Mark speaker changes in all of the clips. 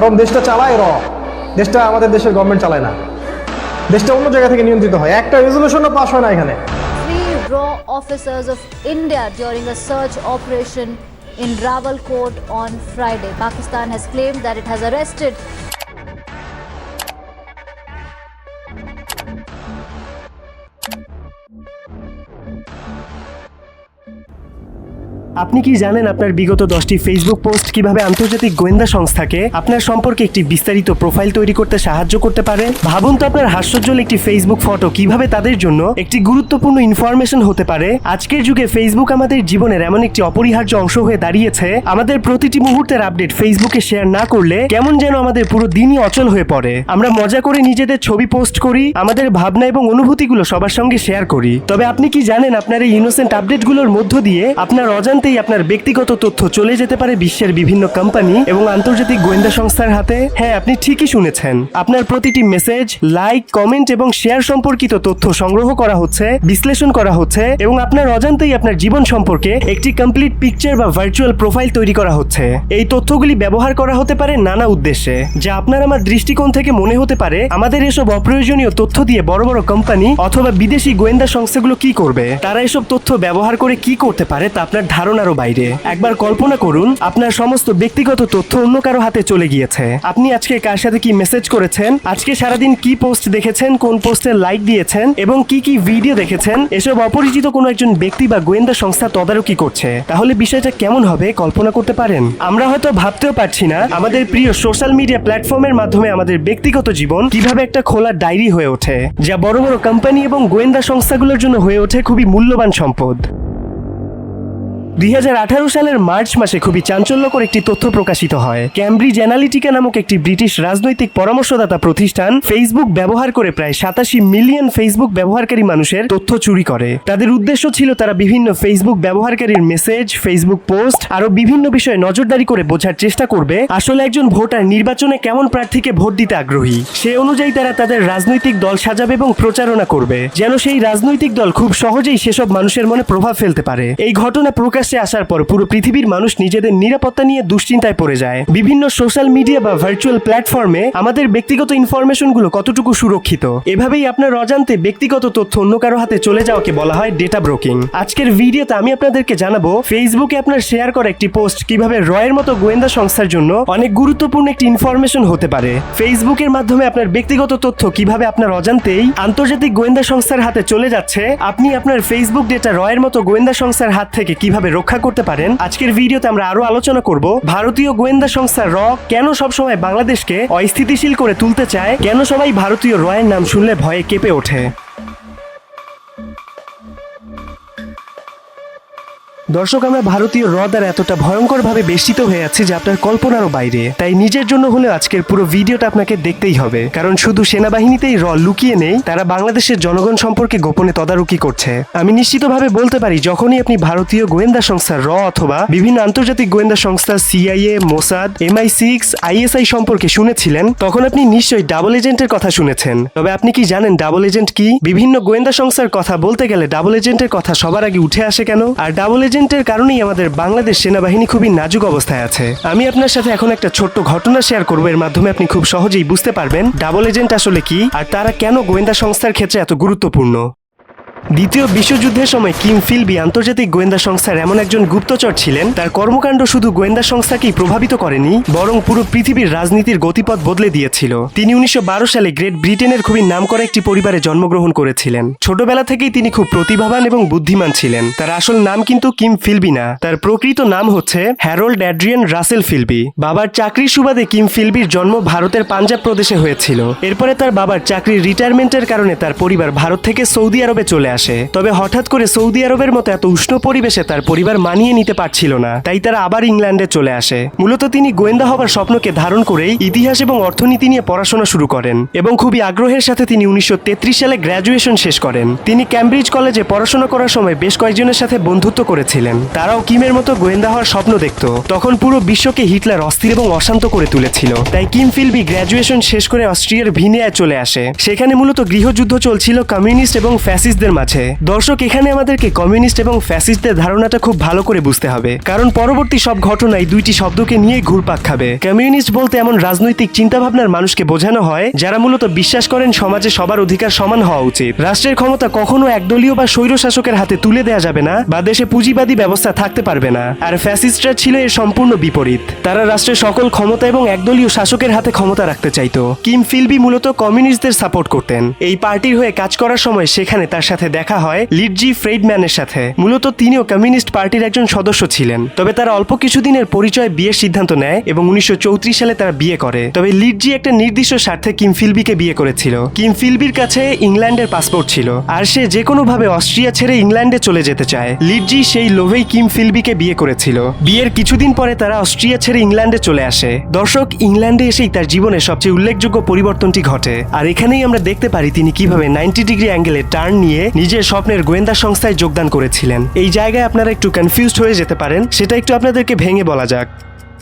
Speaker 1: কারণ দেশটা চালায় দেশটা আমাদের দেশের গভর্নমেন্ট চালায় না, দেশটা অন্য জায়গা থেকে নিয়ন্ত্রিত হয়। একটা রেজলিউশনও পাস হয় না এখানে।
Speaker 2: 3 raw officers of India during a search operation in Rawalkot on Friday. Pakistan has claimed that it has arrested
Speaker 3: আপনি কি জানেন আপনার বিগত 10টি ফেসবুক পোস্ট কিভাবে আন্তর্জাতিক গোয়েন্দা সংস্থাকে আপনার সম্পর্কে একটি বিস্তারিত প্রোফাইল তৈরি করতে সাহায্য করতে পারে? ভাবুন তো আপনার হাস্যোজ্জ্বল একটি ফেসবুক ফটো কিভাবে তাদের জন্য একটি গুরুত্বপূর্ণ ইনফরমেশন হতে পারে। আজকের যুগে ফেসবুক আমাদের জীবনের এমন একটি অপরিহার্য অংশ হয়ে দাঁড়িয়েছে, আমাদের প্রতিটি মুহূর্তের আপডেট ফেসবুকে শেয়ার না করলে কেমন যেন আমাদের পুরো দিনই অচল হয়ে পড়ে। আমরা মজা করে নিজেদের ছবি পোস্ট করি, আমাদের ভাবনা এবং অনুভূতিগুলো সবার সঙ্গে শেয়ার করি, তবে আপনি কি জানেন আপনার এই ইনোসেন্ট আপডেটগুলোর মধ্য দিয়ে আপনার অজান্তে আপনার ব্যক্তিগত তথ্য চলে যেতে পারে বিশ্বের বিভিন্ন কোম্পানি এবং আন্তর্জাতিক গোয়েন্দা সংস্থার হাতে? হ্যাঁ, আপনি ঠিকই শুনেছেন। আপনার প্রতিটি মেসেজ, লাইক, কমেন্ট এবং শেয়ার সম্পর্কিত তথ্য সংগ্রহ করা হচ্ছে, বিশ্লেষণ করা হচ্ছে এবং আপনার অজান্তেই আপনার জীবন সম্পর্কে একটি কমপ্লিট পিকচার বা ভার্চুয়াল প্রোফাইল তৈরি করা হচ্ছে। এই তথ্যগুলি ব্যবহার করা হতে পারে নানা উদ্দেশ্যে, যা আপনার আমার দৃষ্টিকোণ থেকে মনে হতে পারে আমাদের এসব অপ্রয়োজনীয় তথ্য দিয়ে বড় বড় কোম্পানি অথবা বিদেশি গোয়েন্দা সংস্থাগুলো কি করবে, তারা এসব তথ্য ব্যবহার করে কি করতে পারে তা আপনার ধারণারও বাইরে। একবার কল্পনা করুন আপনার সমস্ত ব্যক্তিগত তথ্য অন্য কারো হাতে চলে গিয়েছে। আপনি আজকে কার সাথে কি মেসেজ করেছেন, আজকে সারাদিন কি পোস্ট দেখেছেন, কোন পোস্টে লাইক দিয়েছেন এবং কি কি ভিডিও দেখেছেন, এসব অপরিচিত কোনো একজন ব্যক্তি বা গোয়েন্দা সংস্থা তদারকি করছে। তাহলে বিষয়টা কেমন হবে কল্পনা করতে পারেন? আমরা হয়তো ভাবতেও পারছি না আমাদের প্রিয় সোশ্যাল মিডিয়া প্ল্যাটফর্মের মাধ্যমে আমাদের ব্যক্তিগত জীবন কিভাবে একটা খোলা ডায়েরি হয়ে ওঠে, যা বড় বড় কোম্পানি এবং গোয়েন্দা সংস্থাগুলোর জন্য হয়ে ওঠে খুবই মূল্যবান সম্পদ। 2018 সালের মার্চ মাসে খুবই চাঞ্চল্যকর একটি তথ্য প্রকাশিত হয়। ক্যামব্রিজ অ্যানালিটিকা নামক একটি ব্রিটিশ রাজনৈতিক পরামর্শদাতা প্রতিষ্ঠান ফেসবুক ব্যবহার করে প্রায় 87 মিলিয়ন ফেসবুক ব্যবহারকারী মানুষের তথ্য চুরি করে। তাদের উদ্দেশ্য ছিল তারা বিভিন্ন ফেসবুক ব্যবহারকারীর মেসেজ, ফেসবুক পোস্ট আরো বিভিন্ন বিষয়ে নজরদারি করে বোঝার চেষ্টা করবে আসলে একজন ভোটার নির্বাচনে কেমন প্রার্থীকে ভোট দিতে আগ্রহী। সে অনুযায়ী তারা তাদের রাজনৈতিক দল সাজাবে এবং প্রচারণা করবে যেন সেই রাজনৈতিক দল খুব সহজেই সেসব মানুষের মনে প্রভাব ফেলতে পারে। এই ঘটনা প্রকাশ আসার পর পুরো পৃথিবীর মানুষ নিজেদের নিরাপত্তা নিয়ে দুশ্চিন্তায় পড়ে যায়। বিভিন্ন সোশ্যাল মিডিয়া বা ভার্চুয়াল প্ল্যাটফর্মে আমাদের ব্যক্তিগত ইনফরমেশনগুলো কতটুকু সুরক্ষিত, এভাবেই আপনার অজান্তে ব্যক্তিগত তথ্য অন্য কারো হাতে চলে যাওয়াকে বলা হয় ডেটা ব্রোকিং। আজকের ভিডিওতে আমি আপনাদেরকে জানাবো ফেসবুকে আপনার শেয়ার করা একটি পোস্ট কিভাবে রয়ের মতো গোয়েন্দা সংস্থার জন্য অনেক গুরুত্বপূর্ণ একটি ইনফরমেশন হতে পারে। ফেসবুকের মাধ্যমে আপনার ব্যক্তিগত তথ্য কিভাবে আপনার অজান্তেই আন্তর্জাতিক গোয়েন্দা সংস্থার হাতে চলে যাচ্ছে, আপনি আপনার ফেসবুক ডেটা রয়ের মতো গোয়েন্দা সংস্থার হাত থেকে কিভাবে রক্ষা করতে পারেন। আজকের ভিডিওতে আমরা আরো আলোচনা করব ভারতীয় গোয়েন্দা সংস্থা র কেন সবসময় বাংলাদেশকে অস্থিতিশীল করে তুলতে চায়, কেন সবাই ভারতীয় রয়ের নাম শুনলে ভয়ে কেঁপে ওঠে। দর্শক, আমরা ভারতীয় র দ্বারা এতটা ভয়ঙ্করভাবে বেষ্টিত হয়ে আছি যে আপনার কল্পনারও বাইরে। তাই নিজের জন্য হলেও আজকের পুরো ভিডিওটা আপনাকে দেখতেই হবে, কারণ শুধু সেনাবাহিনীতেই র লুকিয়ে নেই, তারা বাংলাদেশের জনগণ সম্পর্কে গোপনে তদারকি করছে। আমি নিশ্চিতভাবে বলতে পারি যখনই আপনি ভারতীয় গোয়েন্দা সংস্থা র অথবা বিভিন্ন আন্তর্জাতিক গোয়েন্দা সংস্থা CIA, মোসাদ, MI6, ISI সম্পর্কে শুনেছিলেন, তখন আপনি নিশ্চয়ই ডাবল এজেন্টের কথা শুনেছেন। তবে আপনি কি জানেন ডাবল এজেন্ট কি? বিভিন্ন গোয়েন্দা সংস্থার কথা বলতে গেলে ডাবল এজেন্টের কথা সবার আগে উঠে আসে কেন? আর ডাবল এজেন্টের কারণেই আমাদের বাংলাদেশ সেনাবাহিনী খুবই নাজুক অবস্থায় আছে। আমি আপনার সাথে এখন একটা ছোট্ট ঘটনা শেয়ার করব, এর মাধ্যমে আপনি খুব সহজেই বুঝতে পারবেন ডাবল এজেন্ট আসলে কি আর তারা কেন গোয়েন্দা সংস্থার ক্ষেত্রে এত গুরুত্বপূর্ণ। দ্বিতীয় বিশ্বযুদ্ধের সময় কিম ফিলবি আন্তর্জাতিক গোয়েন্দা সংস্থার এমন একজন গুপ্তচর ছিলেন, তার কর্মকাণ্ড শুধু গোয়েন্দা সংস্থাকেই প্রভাবিত করেনি, বরং পুরো পৃথিবীর রাজনীতির গতিপথ বদলে দিয়েছিল। তিনি 1912 সালে গ্রেট ব্রিটেনের খুবই নামকরা একটি পরিবারে জন্মগ্রহণ করেছিলেন। ছোটবেলা থেকেই তিনি খুব প্রতিভাবান এবং বুদ্ধিমান ছিলেন। তার আসল নাম কিন্তু কিম ফিলবি না, তার প্রকৃত নাম হচ্ছে হ্যারোল্ড অ্যাড্রিয়ান রাসেল ফিলবি। বাবার চাকরির সুবাদে কিম ফিলবির জন্ম ভারতের পাঞ্জাব প্রদেশে হয়েছিল। এরপরে তার বাবার চাকরির রিটায়ারমেন্টের কারণে তার পরিবার ভারত থেকে সৌদি আরবে চলে আসে। তবে হঠাৎ করে সৌদি আরবের মতো এত উষ্ণ পরিবেশে তার পরিবার মানিয়ে নিতে পারছিল না, তাই তারা আবার ইংল্যান্ডে চলে আসে। মূলত তিনি গোয়েন্দা হবার স্বপ্নকে ধারণ করেই ইতিহাস এবং অর্থনীতি নিয়ে পড়াশোনা শুরু করেন এবং খুবই আগ্রহের সাথে তিনি 1933 সালে গ্র্যাজুয়েশন শেষ করেন। তিনি ক্যামব্রিজ কলেজে পড়াশোনা করার সময় বেশ কয়েকজনের সাথে বন্ধুত্ব করেছিলেন, তারাও কিমের মতো গোয়েন্দা হওয়ার স্বপ্ন দেখত। তখন পুরো বিশ্বকে হিটলার অস্থির এবং অশান্ত করে তুলেছিল, তাই কিম ফিলবি গ্র্যাজুয়েশন শেষ করে অস্ট্রিয়ার ভিনিয়ায় চলে আসে। সেখানে মূলত গৃহযুদ্ধ চলছিল কমিউনিস্ট এবং ফ্যাসিস্টদের মাঝে। দর্শক, এখানে আমাদেরকে কমিউনিস্ট এবং ফ্যাসিস্টদের ধারণাটা খুব ভালো করে বুঝতে হবে, কারণ পরবর্তী সব ঘটনায় দুইটি শব্দকে নিয়ে ঘুরপাক খাবে। কমিউনিস্ট বলতে এমন রাজনৈতিক চিন্তাভাবনার মানুষকে বোঝানো হয় যারা মূলত বিশ্বাস করেন সমাজে সবার অধিকার সমান হওয়া উচিত, রাষ্ট্রের ক্ষমতা কখনো একদলীয় বা স্বৈর শাসকের হাতে তুলে দেওয়া যাবে না, বা দেশে পুঁজিবাদী ব্যবস্থা থাকতে পারবে না। আর ফ্যাসিস্টরা ছিল এর সম্পূর্ণ বিপরীত। তারা রাষ্ট্রের সকল ক্ষমতা এবং একদলীয় শাসকের হাতে ক্ষমতা রাখতে চাইতো। কিম ফিলবি মূলত কমিউনিস্টদের সাপোর্ট করতেন। এই পার্টির হয়ে কাজ করার সময় সেখানে তার সাথে দেখা হয় লিটজি ফ্রেডম্যানের সাথে। মূলত তিনিও কমিউনিস্ট পার্টির একজন সদস্য ছিলেন। তবে তারা অল্প কিছুদিনের পরিচয় বিয়ের সিদ্ধান্ত নেয় এবং 1934 সালে তারা বিয়ে করে। তবে লিটজি একটা নির্দিষ্ট স্বার্থে কিম ফিলবিকে বিয়ে করেছিল। কিম ফিলবির কাছে ইংল্যান্ডের পাসপোর্ট ছিল, আর সে যে কোনো ভাবে অস্ট্রিয়া ছেড়ে ইংল্যান্ডে চলে যেতে চায়। লিটজি সেই লোভেই কিম ফিলবিকে বিয়ে করেছিল। বিয়ের কিছুদিন পরে তারা অস্ট্রিয়া ছেড়ে ইংল্যান্ডে চলে আসে। দর্শক, ইংল্যান্ডে এসেই তার জীবনের সবচেয়ে উল্লেখযোগ্য পরিবর্তনটি ঘটে, আর এখানেই আমরা দেখতে পারি তিনি কিভাবে 90 ডিগ্রি অ্যাঙ্গেলে টার্ন নিয়ে নিজের স্বপ্নের গোয়েন্দা সংস্থায় যোগদান করেছিলেন। এই জায়গায় আপনারা একটু কনফিউজড হয়ে যেতে পারেন, সেটা একটু আপনাদেরকে ভেঙে বলা যাক।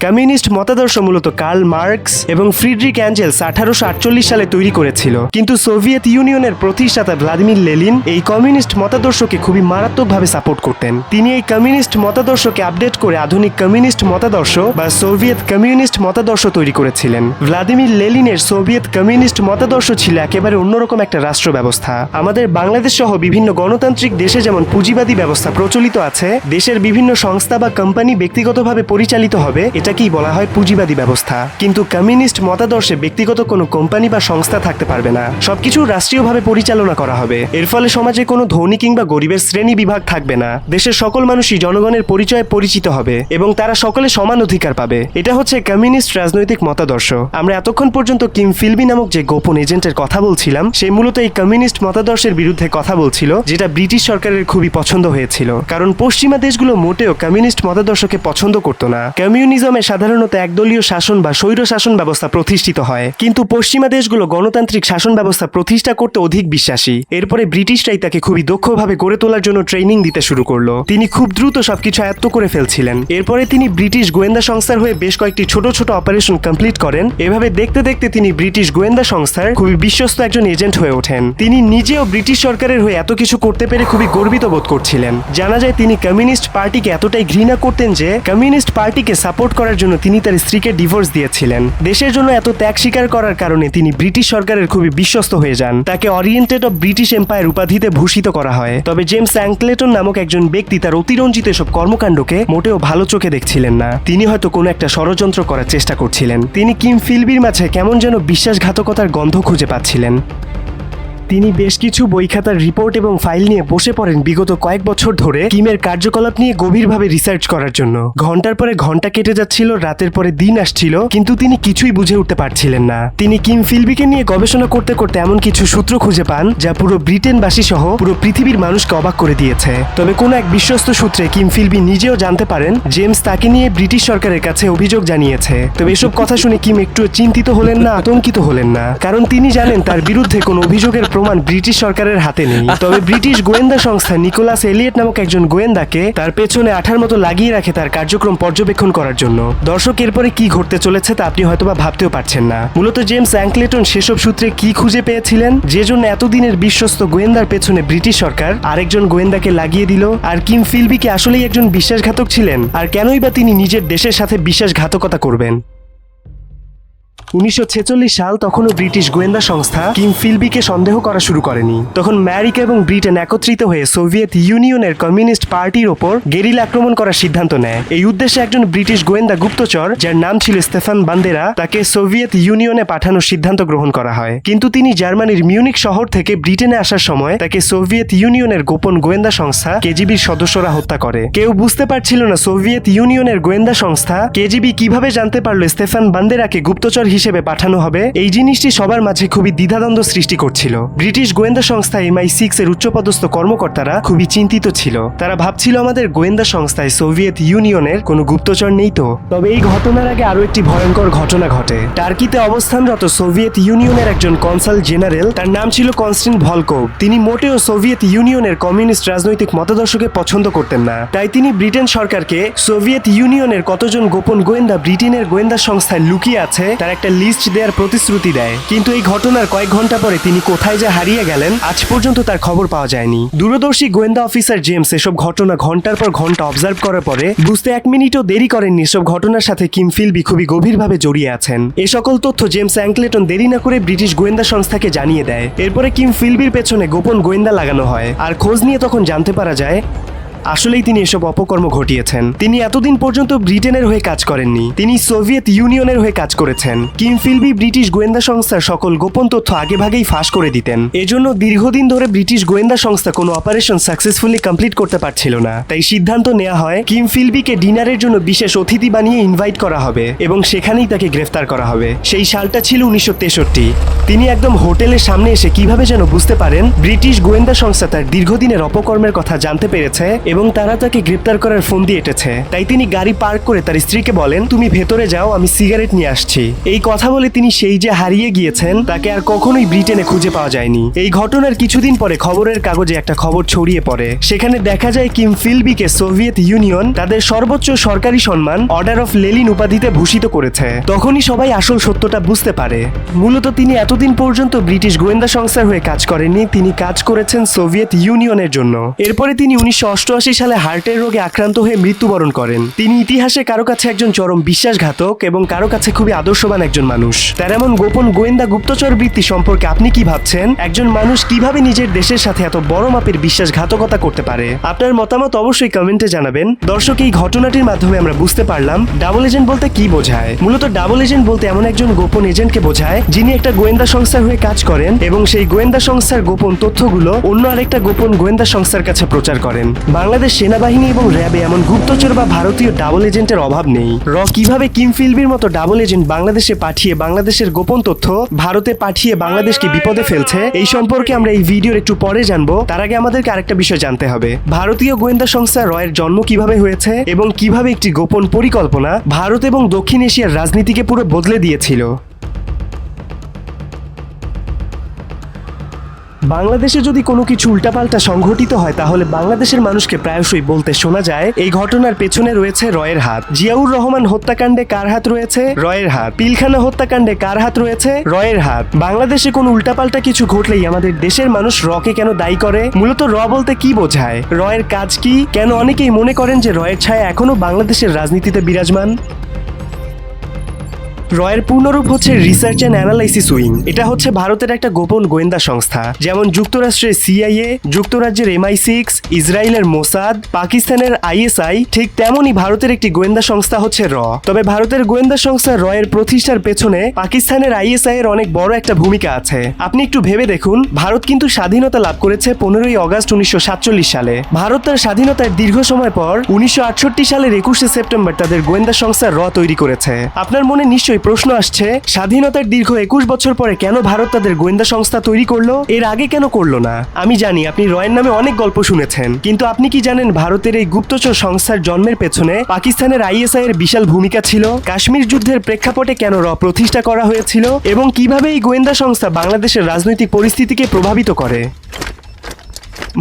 Speaker 3: কমিউনিস্ট মতাদর্শ মূলত কার্ল মার্কস এবং ফ্রিডরিক অ্যাঞ্জেলস 1848 সালে তৈরি করেছিল, কিন্তু সোভিয়েত ইউনিয়নের প্রতিষ্ঠাতা ভ্লাদিমির লেনিন এই কমিউনিস্ট মতাদর্শকে খুবই মারাত্মকভাবে সাপোর্ট করতেন। তিনি এই কমিউনিস্ট মতাদর্শকে আপডেট করে আধুনিক কমিউনিস্ট মতাদর্শ বা সোভিয়েত কমিউনিস্ট মতাদর্শ তৈরি করেছিলেন। ভ্লাদিমির লেনিনের সোভিয়েত কমিউনিস্ট মতাদর্শ ছিল একেবারে অন্যরকম একটা রাষ্ট্র ব্যবস্থা। আমাদের বাংলাদেশ সহ বিভিন্ন গণতান্ত্রিক দেশে যেমন পুঁজিবাদী ব্যবস্থা প্রচলিত আছে, দেশের বিভিন্ন সংস্থা বা কোম্পানি ব্যক্তিগতভাবে পরিচালিত হবে, এটাকেই বলা হয় পুঁজিবাদী ব্যবস্থা। কিন্তু কমিউনিস্ট মতাদর্শে ব্যক্তিগত কোনো কোম্পানি বা সংস্থা থাকতে পারবে না, সবকিছু রাষ্ট্রীয়ভাবে পরিচালনা করা হবে। এর ফলে সমাজে কোনো ধনী কিংবা গরিবের শ্রেণী বিভাগ থাকবে না। দেশের সকল মানুষই জনগণের পরিচয়ে পরিচিত হবে এবং তারা সকলে সমান অধিকার পাবে। এটা হচ্ছে কমিউনিস্ট রাজনৈতিক মতাদর্শ। আমরা এতক্ষণ পর্যন্ত কিম ফিলবি নামক যে গোপন এজেন্টের কথা বলছিলাম, সে মূলত এই কমিউনিস্ট মতাদর্শের বিরুদ্ধে কথা বলছিল, যেটা ব্রিটিশ সরকারের খুবই পছন্দ হয়েছিল, কারণ পশ্চিমা দেশগুলো মোটেও কমিউনিস্ট মতাদর্শকে পছন্দ করত না। কমিউনিজমে সাধারণত একদলীয় শাসন বা স্বৈর শাসন ব্যবস্থা প্রতিষ্ঠিত হয়, কিন্তু পশ্চিমা দেশগুলো গণতান্ত্রিক শাসন ব্যবস্থা প্রতিষ্ঠা করতে অধিক বিশ্বাসী। এরপরে ব্রিটিশরাই তাকে খুবই দক্ষভাবে গড়ে তোলার জন্য ট্রেনিং দিতে শুরু করলো। তিনি খুব দ্রুত সবকিছু আয়ত্ত করে ফেলছিলেন। এরপরে তিনি ব্রিটিশ গোয়েন্দা সংস্থার হয়ে বেশ কয়েকটি ছোট ছোট অপারেশন কমপ্লিট করেন। এভাবে দেখতে দেখতে তিনি ব্রিটিশ গোয়েন্দা সংস্থার খুবই বিশ্বস্ত একজন এজেন্ট হয়ে ওঠেন। তিনি নিজেও ব্রিটিশ সরকারের হয়ে এত কিছু করতে পেরে খুবই গর্বিত বোধ করছিলেন। জানা যায় তিনি কমিউনিস্ট পার্টিকে এতটাই ঘৃণা করতেন যে কমিউনিস্ট পার্টিকে সাপোর্ট করার জন্য তিনি তার স্ত্রীকে ডিভোর্স দিয়েছিলেন। দেশের জন্য এত ত্যাগ স্বীকার করার কারণে তিনি ব্রিটিশ সরকারের খুবই বিশ্বস্ত হয়ে যান। তাকে অরিয়েন্টেড অফ ব্রিটিশ এম্পায়ার উপাধিতে ভূষিত করা হয়। তবে জেমস অ্যাঙ্কলেটন নামক একজন ব্যক্তি তার অতিরঞ্জিত এসব কর্মকাণ্ডকে মোটেও ভালো চোখে দেখছিলেন না। তিনি হয়তো কোনো একটা ষড়যন্ত্র করার চেষ্টা করছিলেন। তিনি কিম ফিলবির মাঝে কেমন যেন বিশ্বাসঘাতকতার গন্ধ খুঁজে পাচ্ছিলেন। তিনি বেশ কিছু বই খাতার রিপোর্ট এবং ফাইল নিয়ে বসে পড়েন বিগত কয়েক বছর ধরে কিমের কার্যকলাপ নিয়ে গভীরভাবে রিসার্চ করার জন্য। ঘন্টার পরে ঘন্টা কেটে যাচ্ছিল, রাতের পরে দিন আসছিল, কিন্তু তিনি কিছুই বুঝে উঠতে পারছিলেন না। তিনি কিম ফিলবিকে নিয়ে গবেষণা করতে করতে এমন কিছু সূত্র খুঁজে পান যা পুরো ব্রিটেনবাসী সহ পুরো পৃথিবীর মানুষকে অবাক করে দিয়েছে। তবে কোনো এক বিশ্বস্ত সূত্রে কিম ফিলবি নিজেও জানতে পারেন জেমস তাকে নিয়ে ব্রিটিশ সরকারের কাছে অভিযোগ জানিয়েছে। তবে এসব কথা শুনে কিম একটু চিন্তিত হলেন না, আতঙ্কিত হলেন না, কারণ তিনি জানেন তার বিরুদ্ধে কোনো অভিযোগের প্রমাণ ব্রিটিশ সরকারের হাতে নেই। তবে ব্রিটিশ গোয়েন্দা সংস্থা নিকোলাস এলিয়েট নামক একজন গোয়েন্দাকে তার পেছনে আঠার মতো লাগিয়ে রাখে তার কার্যক্রম পর্যবেক্ষণ করার জন্য। দর্শক, এরপরে কি ঘটতে চলেছে তা আপনি হয়তোবা ভাবতেও পারছেন না। মূলত জেমস অ্যাঙ্কলেটন সেসব সূত্রে কি খুঁজে পেয়েছিলেন, যে জন্য এতদিনের বিশ্বস্ত গোয়েন্দার পেছনে ব্রিটিশ সরকার আরেকজন গোয়েন্দাকে লাগিয়ে দিল। আর কিম ফিলবিকে আসলেই একজন বিশ্বাসঘাতক ছিলেন, আর কেনই বা তিনি নিজের দেশের সাথে বিশ্বাসঘাতকতা করবেন। 1946 সাল, তখনও ব্রিটিশ গোয়েন্দা সংস্থা কিম ফিলবিকে সন্দেহ করা শুরু করেনি। তখন আমেরিকা এবং ব্রিটেন একত্রিত হয়ে সোভিয়েত ইউনিয়নের কমিউনিস্ট পার্টির ওপর গেরিলা আক্রমণ করার সিদ্ধান্ত নেয়। এই উদ্দেশ্যে একজন ব্রিটিশ গোয়েন্দা গুপ্তচর, যার নাম ছিল স্টেফান বান্দেরা, তাকে সোভিয়েত ইউনিয়নে পাঠানোর সিদ্ধান্ত গ্রহণ করা হয়। কিন্তু তিনি জার্মানির মিউনিক শহর থেকে ব্রিটেনে আসার সময় তাকে সোভিয়েত ইউনিয়নের গোপন গোয়েন্দা সংস্থা কেজিবির সদস্যরা হত্যা করে। কেউ বুঝতে পারছিল না সোভিয়েত ইউনিয়নের গোয়েন্দা সংস্থা কেজিবি কিভাবে জানতে পারলো স্টেফান বান্দেরাকে গুপ্তচর হিসেবে পাঠানো হবে। এই জিনিসটি সবার মাঝে খুবই দ্বিধাদ্বন্দ্ব সৃষ্টি করছিল। ব্রিটিশ গোয়েন্দা সংস্থা MI6 এর উচ্চপদস্থ কর্মকর্তারা খুবই চিন্তিত ছিল। তারা ভাবছিল আমাদের গোয়েন্দা সংস্থায় সোভিয়েত ইউনিয়নের কোনো গুপ্তচর নেই তো। তবে এই ঘটনার আগে আরো একটি ভয়ঙ্কর ঘটনা ঘটে। টার্কিতে অবস্থানরত সোভিয়েত ইউনিয়নের একজন কনসাল জেনারেল, তার নাম ছিল কনস্ট্যান্টিন ভলকোভ। তিনি মোটেও সোভিয়েত ইউনিয়নের কমিউনিস্ট রাজনৈতিক মতাদর্শকে পছন্দ করতেন না। তাই তিনি ব্রিটেন সরকারকে সোভিয়েত ইউনিয়নের কতজন গোপন গোয়েন্দা ব্রিটেনের গোয়েন্দা সংস্থায় লুকিয়ে আছে তার একটা লিস্ট দেওয়ার প্রতিশ্রুতি দেয়, কিন্তু এই ঘটনার কয়েক ঘন্টা পরে তিনি কোথায় যে হারিয়ে গেলেন আজ পর্যন্ত তার খবর পাওয়া যায়নি। দূরদর্শী গোয়েন্দা অফিসার জেমস এসব ঘটনা ঘন্টার পর ঘন্টা অবজার্ভ করার পরে বুঝতে 1 মিনিটও দেরি করেননি এসব ঘটনার সাথে কিম ফিলবি খুবই গভীরভাবে জড়িয়ে আছেন। এ সকল তথ্য জেমস অ্যাংক্লেটন দেরি না করে ব্রিটিশ গোয়েন্দা সংস্থাকে জানিয়ে দেয়। এরপরে কিম ফিলবির পেছনে গোপন গোয়েন্দা লাগানো হয়, আর খোঁজ নিয়ে তখন জানতে পারা যায় আসলেই তিনি এসব অপকর্ম ঘটিয়েছেন। তিনি এতদিন পর্যন্ত ব্রিটেনের হয়ে কাজ করেননি, তিনি সোভিয়েত ইউনিয়নের হয়ে কাজ করেছেন। কিম ফিলবি ব্রিটিশ গোয়েন্দা সংস্থার সকল গোপন তথ্য আগেভাগেই ফাঁস করে দিতেন। এজন্য দীর্ঘদিন ধরে ব্রিটিশ গোয়েন্দা সংস্থা কোনো অপারেশন সাকসেসফুলি কমপ্লিট করতে পারছিল না। তাই সিদ্ধান্ত নেওয়া হয় কিম ফিলবিকে ডিনারের জন্য বিশেষ অতিথি বানিয়ে ইনভাইট করা হবে এবং সেখানেই তাকে গ্রেফতার করা হবে। সেই সালটা ছিল 1963। তিনি একদম হোটেলের সামনে এসে কিভাবে যেন বুঝতে পারেন ব্রিটিশ গোয়েন্দা সংস্থা তার দীর্ঘদিনের অপকর্মের কথা জানতে পেরেছে এবং তারা তাকে গ্রেপ্তার করার ফোন দিয়ে এটেছে। তাই তিনি গাড়ি পার্ক করে তার স্ত্রীকে বলেন, তুমি ভেতরে যাও, আমি সিগারেট নিয়ে আসছি। এই কথা বলে তিনি সেই যে হারিয়ে গিয়েছেন তাকে আর কখনোই ব্রিটেনে খুঁজে পাওয়া যায়নি। এই ঘটনার কিছুদিন পরে খবরের কাগজে একটা খবর ছড়িয়ে পড়ে। সেখানে দেখা যায় কিম ফিলবিকে সোভিয়েত ইউনিয়ন তাদের সর্বোচ্চ সরকারি সম্মান অর্ডার অফ লেনিন উপাধিতে ভূষিত করেছে। তখনই সবাই আসল সত্যটা বুঝতে পারে। মূলত তিনি এতদিন পর্যন্ত ব্রিটিশ গোয়েন্দা সংস্থার হয়ে কাজ করেননি, তিনি কাজ করেছেন সোভিয়েত ইউনিয়নের জন্য। এরপরে তিনি 1988 সালে হার্টের রোগে আক্রান্ত হয়ে মৃত্যুবরণ করেন। তিনি ইতিহাসে কারো কাছে একজন চরম বিশ্বাসঘাতক এবং কারো কাছে খুবই আদর্শবান একজন মানুষ। তার এমন গোপন গোয়েন্দা গুপ্তচর বৃত্তি সম্পর্কে আপনি কি ভাবছেন? একজন মানুষ কিভাবে নিজের দেশের সাথে এত বড় মাপের বিশ্বাসঘাতকতা করতে পারে? আপনার মতামত অবশ্যই কমেন্টে জানাবেন। দর্শক, এই ঘটনাটির মাধ্যমে আমরা বুঝতে পারলাম ডাবল এজেন্ট বলতে কি বোঝায়। মূলত ডাবল এজেন্ট বলতে এমন একজন গোপন এজেন্টকে বোঝায় যিনি একটা গোয়েন্দা সংস্থার হয়ে কাজ করেন এবং সেই গোয়েন্দা সংস্থার গোপন তথ্যগুলো অন্য আরেকটা গোপন গোয়েন্দা সংস্থার কাছে প্রচার করেন। বাংলাদেশ সেনাবাহিনী এবং র্যাবে এমন গুপ্তচর বা ভারতীয় ডাবল এজেন্টের অভাব নেই। কিভাবে কিম ফিলবির মতো ডাবল এজেন্ট বাংলাদেশে পাঠিয়ে বাংলাদেশের গোপন তথ্য ভারতে পাঠিয়ে বাংলাদেশকে বিপদে ফেলছে, এই সম্পর্কে আমরা এই ভিডিওর একটু পরে জানবো। তার আগে আমাদেরকে আরেকটা বিষয় জানতে হবে, ভারতীয় গোয়েন্দা সংস্থা রয়ের জন্ম কিভাবে হয়েছে এবং কিভাবে একটি গোপন পরিকল্পনা ভারত এবং দক্ষিণ এশিয়ার রাজনীতিকে পুরো বদলে দিয়েছিল। বাংলাদেশে যদি কোনো কিছু উল্টাপাল্টা সংঘটিত হয় তাহলে বাংলাদেশের মানুষকে প্রায়শই বলতে শোনা যায় এই ঘটনার পেছনে রয়েছে রয়ের হাত। জিয়াউর রহমান হত্যাকাণ্ডে কার হাত রয়েছে? রয়ের হাত। পিলখানা হত্যাকাণ্ডে কার হাত রয়েছে? রয়ের হাত। বাংলাদেশে কোনো উল্টাপাল্টা কিছু ঘটলেই আমাদের দেশের মানুষ রকে কেন দায়ী করে? মূলত বলতে কি বোঝায়? রয়ের কাজ কি? কেন অনেকেই মনে করেন যে রয়ের ছায়া এখনো বাংলাদেশের রাজনীতিতে বিরাজমান? রয়ের পূর্ণরূপ হচ্ছে রিসার্চ অ্যান্ড অ্যানালাইসিস উইং। এটা হচ্ছে ভারতের একটা গোপন গোয়েন্দা সংস্থা, যেমন যুক্তরাষ্ট্রের সিআইএ, যুক্তরাজ্যের MI6, ইসরায়েলের মোসাদ, পাকিস্তানের ISI, ঠিক তেমনই ভারতের একটি গোয়েন্দা সংস্থা হচ্ছে র। তবে ভারতের গোয়েন্দা সংস্থা রয়ের প্রতিষ্ঠার পেছনে পাকিস্তানের ISI এর অনেক বড় একটা ভূমিকা আছে। আপনি একটু ভেবে দেখুন, ভারত কিন্তু স্বাধীনতা লাভ করেছে 15ই অগাস্ট 1947 সালে। ভারত তার স্বাধীনতার দীর্ঘ সময় পর 1968 সালের 21শে সেপ্টেম্বর তাদের গোয়েন্দা সংস্থা র তৈরি করেছে। আপনার মনে নিশ্চয়ই প্রশ্ন আসছে, স্বাধীনতার দীর্ঘ 21 বছর পরে কেন ভারত তাদের গোয়েন্দা সংস্থা তৈরি করলো? এর আগে কেন করলো না? আমি জানি আপনি রয়ের নামে অনেক গল্প শুনেছেন, কিন্তু আপনি কি জানেন ভারতের এই গুপ্তচর সংস্থার জন্মের পেছনে পাকিস্তানের ISI এর বিশাল ভূমিকা ছিল? কাশ্মীর যুদ্ধের প্রেক্ষাপটে কেন র প্রতিষ্ঠা করা হয়েছিল এবং কিভাবে এই গোয়েন্দা সংস্থা বাংলাদেশের রাজনৈতিক পরিস্থিতিকে প্রভাবিত করে?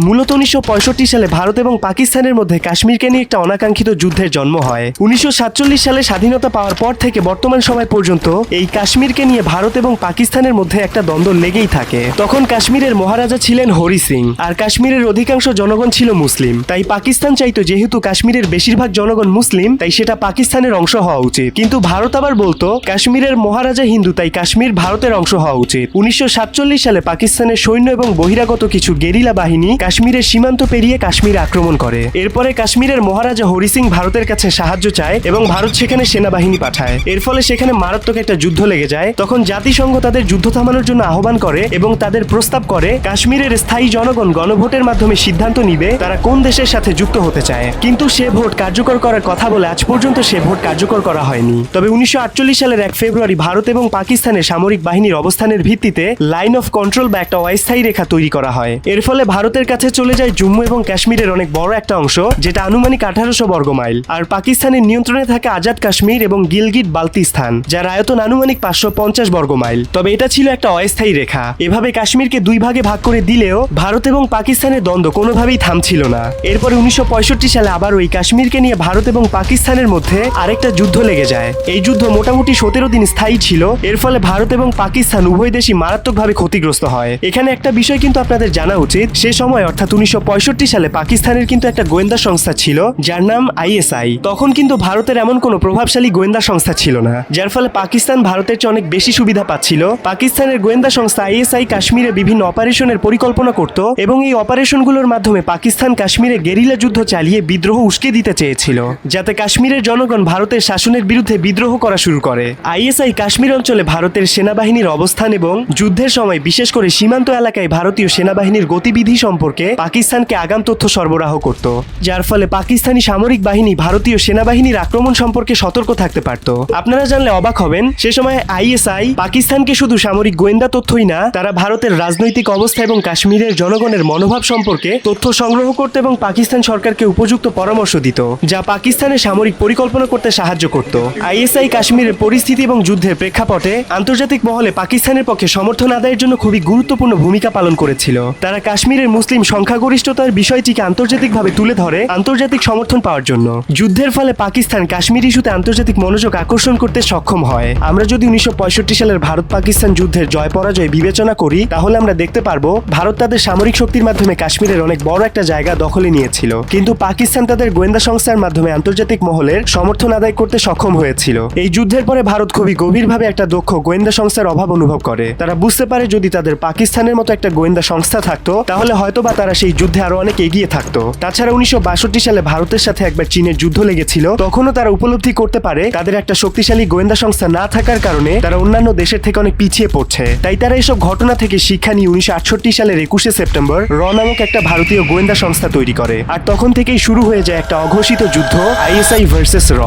Speaker 3: মূলত 1965 সালে ভারত এবং পাকিস্তানের মধ্যে কাশ্মীরকে নিয়ে একটা অনাকাঙ্ক্ষিত যুদ্ধের জন্ম হয়। 1947 সালে স্বাধীনতা পাওয়ার পর থেকে বর্তমান সময় পর্যন্ত এই কাশ্মীরকে নিয়ে ভারত এবং পাকিস্তানের মধ্যে একটা দ্বন্দ্ব লেগেই থাকে। তখন কাশ্মীরের মহারাজা ছিলেন হরি সিং, আর কাশ্মীরের অধিকাংশ জনগণ ছিল মুসলিম। তাই পাকিস্তান চাইতো যেহেতু কাশ্মীরের বেশিরভাগ জনগণ মুসলিম, তাই সেটা পাকিস্তানের অংশ হওয়া উচিত। কিন্তু ভারত আবার বলতো কাশ্মীরের মহারাজা হিন্দু, তাই কাশ্মীর ভারতের অংশ হওয়া উচিত। 1947 সালে পাকিস্তানের সৈন্য এবং বহিরাগত কিছু গেরিলা বাহিনী কাশ্মীরের সীমান্ত পেরিয়ে কাশ্মীর আক্রমণ করে। এরপরে কাশ্মীরের মহারাজা হরি সিং ভারতের কাছে সাহায্য চায় এবং ভারত সেখানে সেনাবাহিনী পাঠায়। এর ফলে সেখানে মারাত্মক একটা যুদ্ধ লেগে যায়। তখন জাতিসংঘ তাদের যুদ্ধ থামানোর জন্য আহ্বান করে এবং তাদের প্রস্তাব করে কাশ্মীরের স্থায়ী জনগণ গণভোটের মাধ্যমে সিদ্ধান্ত নিবে তারা কোন দেশের সাথে যুক্ত হতে চায়। কিন্তু সে ভোট কার্যকর করার কথা বলে আজ পর্যন্ত সে ভোট কার্যকর করা হয়নি। তবে 1948 সালের 1 ফেব্রুয়ারি ভারত এবং পাকিস্তানের সামরিক বাহিনীর অবস্থানের ভিত্তিতে লাইন অফ কন্ট্রোল বা একটা অস্থায়ী রেখা তৈরি করা হয়। এর ফলে ভারতের কাছে কাছে চলে যায় জম্মু এবং কাশ্মীরের অনেক বড় একটা অংশ, যেটা আনুমানিক 1800 বর্গ মাইল। আর পাকিস্তানের নিয়ন্ত্রণে থাকে আজাদ কাশ্মীর এবং গিলগিট বালতিস্তান, যার আয়তন আনুমানিক 550 বর্গ মাইল। তবে এটা ছিল একটা অস্থায়ী রেখা। এভাবে কাশ্মীরকে দুই ভাগে ভাগ করে দিলেও ভারত এবং পাকিস্তানের দ্বন্দ্ব কোনোভাবেই থামছিল না। এরপরে 1965 সালে আবার ওই কাশ্মীরকে নিয়ে ভারত এবং পাকিস্তানের মধ্যে আরেকটা যুদ্ধ লেগে যায়। এই যুদ্ধ মোটামুটি 17 দিন স্থায়ী ছিল। এর ফলে ভারত এবং পাকিস্তান উভয় দেশই মারাত্মকভাবে ক্ষতিগ্রস্ত হয়। এখানে একটা বিষয় কিন্তু আপনাদের জানা উচিত, সে সময় অর্থাৎ 1965 সালে পাকিস্তানের কিন্তু একটা গোয়েন্দা সংস্থা ছিল যার নাম ISI। তখন কিন্তু ভারতের এমন কোনো প্রভাবশালী গোয়েন্দা সংস্থা ছিল না, যার ফলে পাকিস্তান ভারতের চেয়ে অনেক বেশি সুবিধা পাচ্ছিল। পাকিস্তানের গোয়েন্দা সংস্থা ISI কাশ্মীরে বিভিন্ন অপারেশনের পরিকল্পনা করত এবং এই অপারেশনগুলোর মাধ্যমে পাকিস্তান কাশ্মীরে গেরিলা যুদ্ধ চালিয়ে বিদ্রোহ উস্কে দিতে চেয়েছিল, যাতে কাশ্মীরের জনগণ ভারতের শাসনের বিরুদ্ধে বিদ্রোহ করা শুরু করে। ISI কাশ্মীর অঞ্চলে ভারতের সেনাবাহিনীর অবস্থান এবং যুদ্ধের সময় বিশেষ করে সীমান্ত এলাকায় ভারতীয় সেনাবাহিনীর গতিবিধি সম্পর্কে পাকিস্তানকে আগাম তথ্য সরবরাহ করত, যার ফলে পাকিস্তানি সামরিক বাহিনী ভারতীয় সেনাবাহিনীর আক্রমণ সম্পর্কে সতর্ক থাকতে পারত। আপনারা জানলে অবাক হবেন, সে সময় ISI পাকিস্তানকে শুধু সামরিক গোয়েন্দা তথ্যই না, তারা ভারতের রাজনৈতিক অবস্থা এবং কাশ্মীরের জনগণের মনোভাব সম্পর্কে তথ্য সংগ্রহ করত এবং পাকিস্তান সরকারকে উপযুক্ত পরামর্শ দিত, যা পাকিস্তানের সামরিক পরিকল্পনা করতে সাহায্য করত। ISI কাশ্মীরের পরিস্থিতি এবং যুদ্ধের প্রেক্ষাপটে আন্তর্জাতিক মহলে পাকিস্তানের পক্ষে সমর্থন আদায়ের জন্য খুবই গুরুত্বপূর্ণ ভূমিকা পালন করেছিল। তারা কাশ্মীরের মুসলিম সংখ্যাগরিষ্ঠতার বিষয়টিকে আন্তর্জাতিকভাবে তুলে ধরে আন্তর্জাতিক সমর্থন পাওয়ার জন্য। যুদ্ধের ফলে পাকিস্তান কাশ্মীর ইস্যুতে আন্তর্জাতিক মনোযোগ আকর্ষণ করতে সক্ষম হয়। আমরা যদি 1965 সালের ভারত পাকিস্তান যুদ্ধের জয় পরাজয় বিবেচনা করি, তাহলে আমরা দেখতে পারবো ভারত তাদের সামরিক শক্তির মাধ্যমে কাশ্মীরের অনেক বড় একটা জায়গা দখলে নিয়েছিল, কিন্তু পাকিস্তান তাদের গোয়েন্দা সংস্থার মাধ্যমে আন্তর্জাতিক মহলের সমর্থন আদায় করতে সক্ষম হয়েছিল। এই যুদ্ধের পরে ভারত খুবই গভীরভাবে একটা দক্ষ গোয়েন্দা সংস্থার অভাব অনুভব করে। তারা বুঝতে পারে যদি তাদের পাকিস্তানের মতো একটা গোয়েন্দা সংস্থা থাকতো, তাহলে হয়তোবা তারা সেই যুদ্ধে আরো অনেক এগিয়ে থাকতো। তাছাড়া 1962 সালে ভারতের সাথে একবার চীনের যুদ্ধ লেগেছিল, তখনও তারা উপলব্ধি করতে পারে তাদের একটা শক্তিশালী গোয়েন্দা সংস্থা না থাকার কারণে তারা অন্যান্য দেশের থেকে অনেক পিছিয়ে পড়ছে। তাই তারা এসব ঘটনা থেকে শিক্ষা নিয়ে 1968 সালের 21শে সেপ্টেম্বর র নামক একটা ভারতীয় গোয়েন্দা সংস্থা তৈরি করে। আর তখন থেকেই শুরু হয়ে যায় একটা অঘোষিত যুদ্ধ, ISI ভার্সেস র।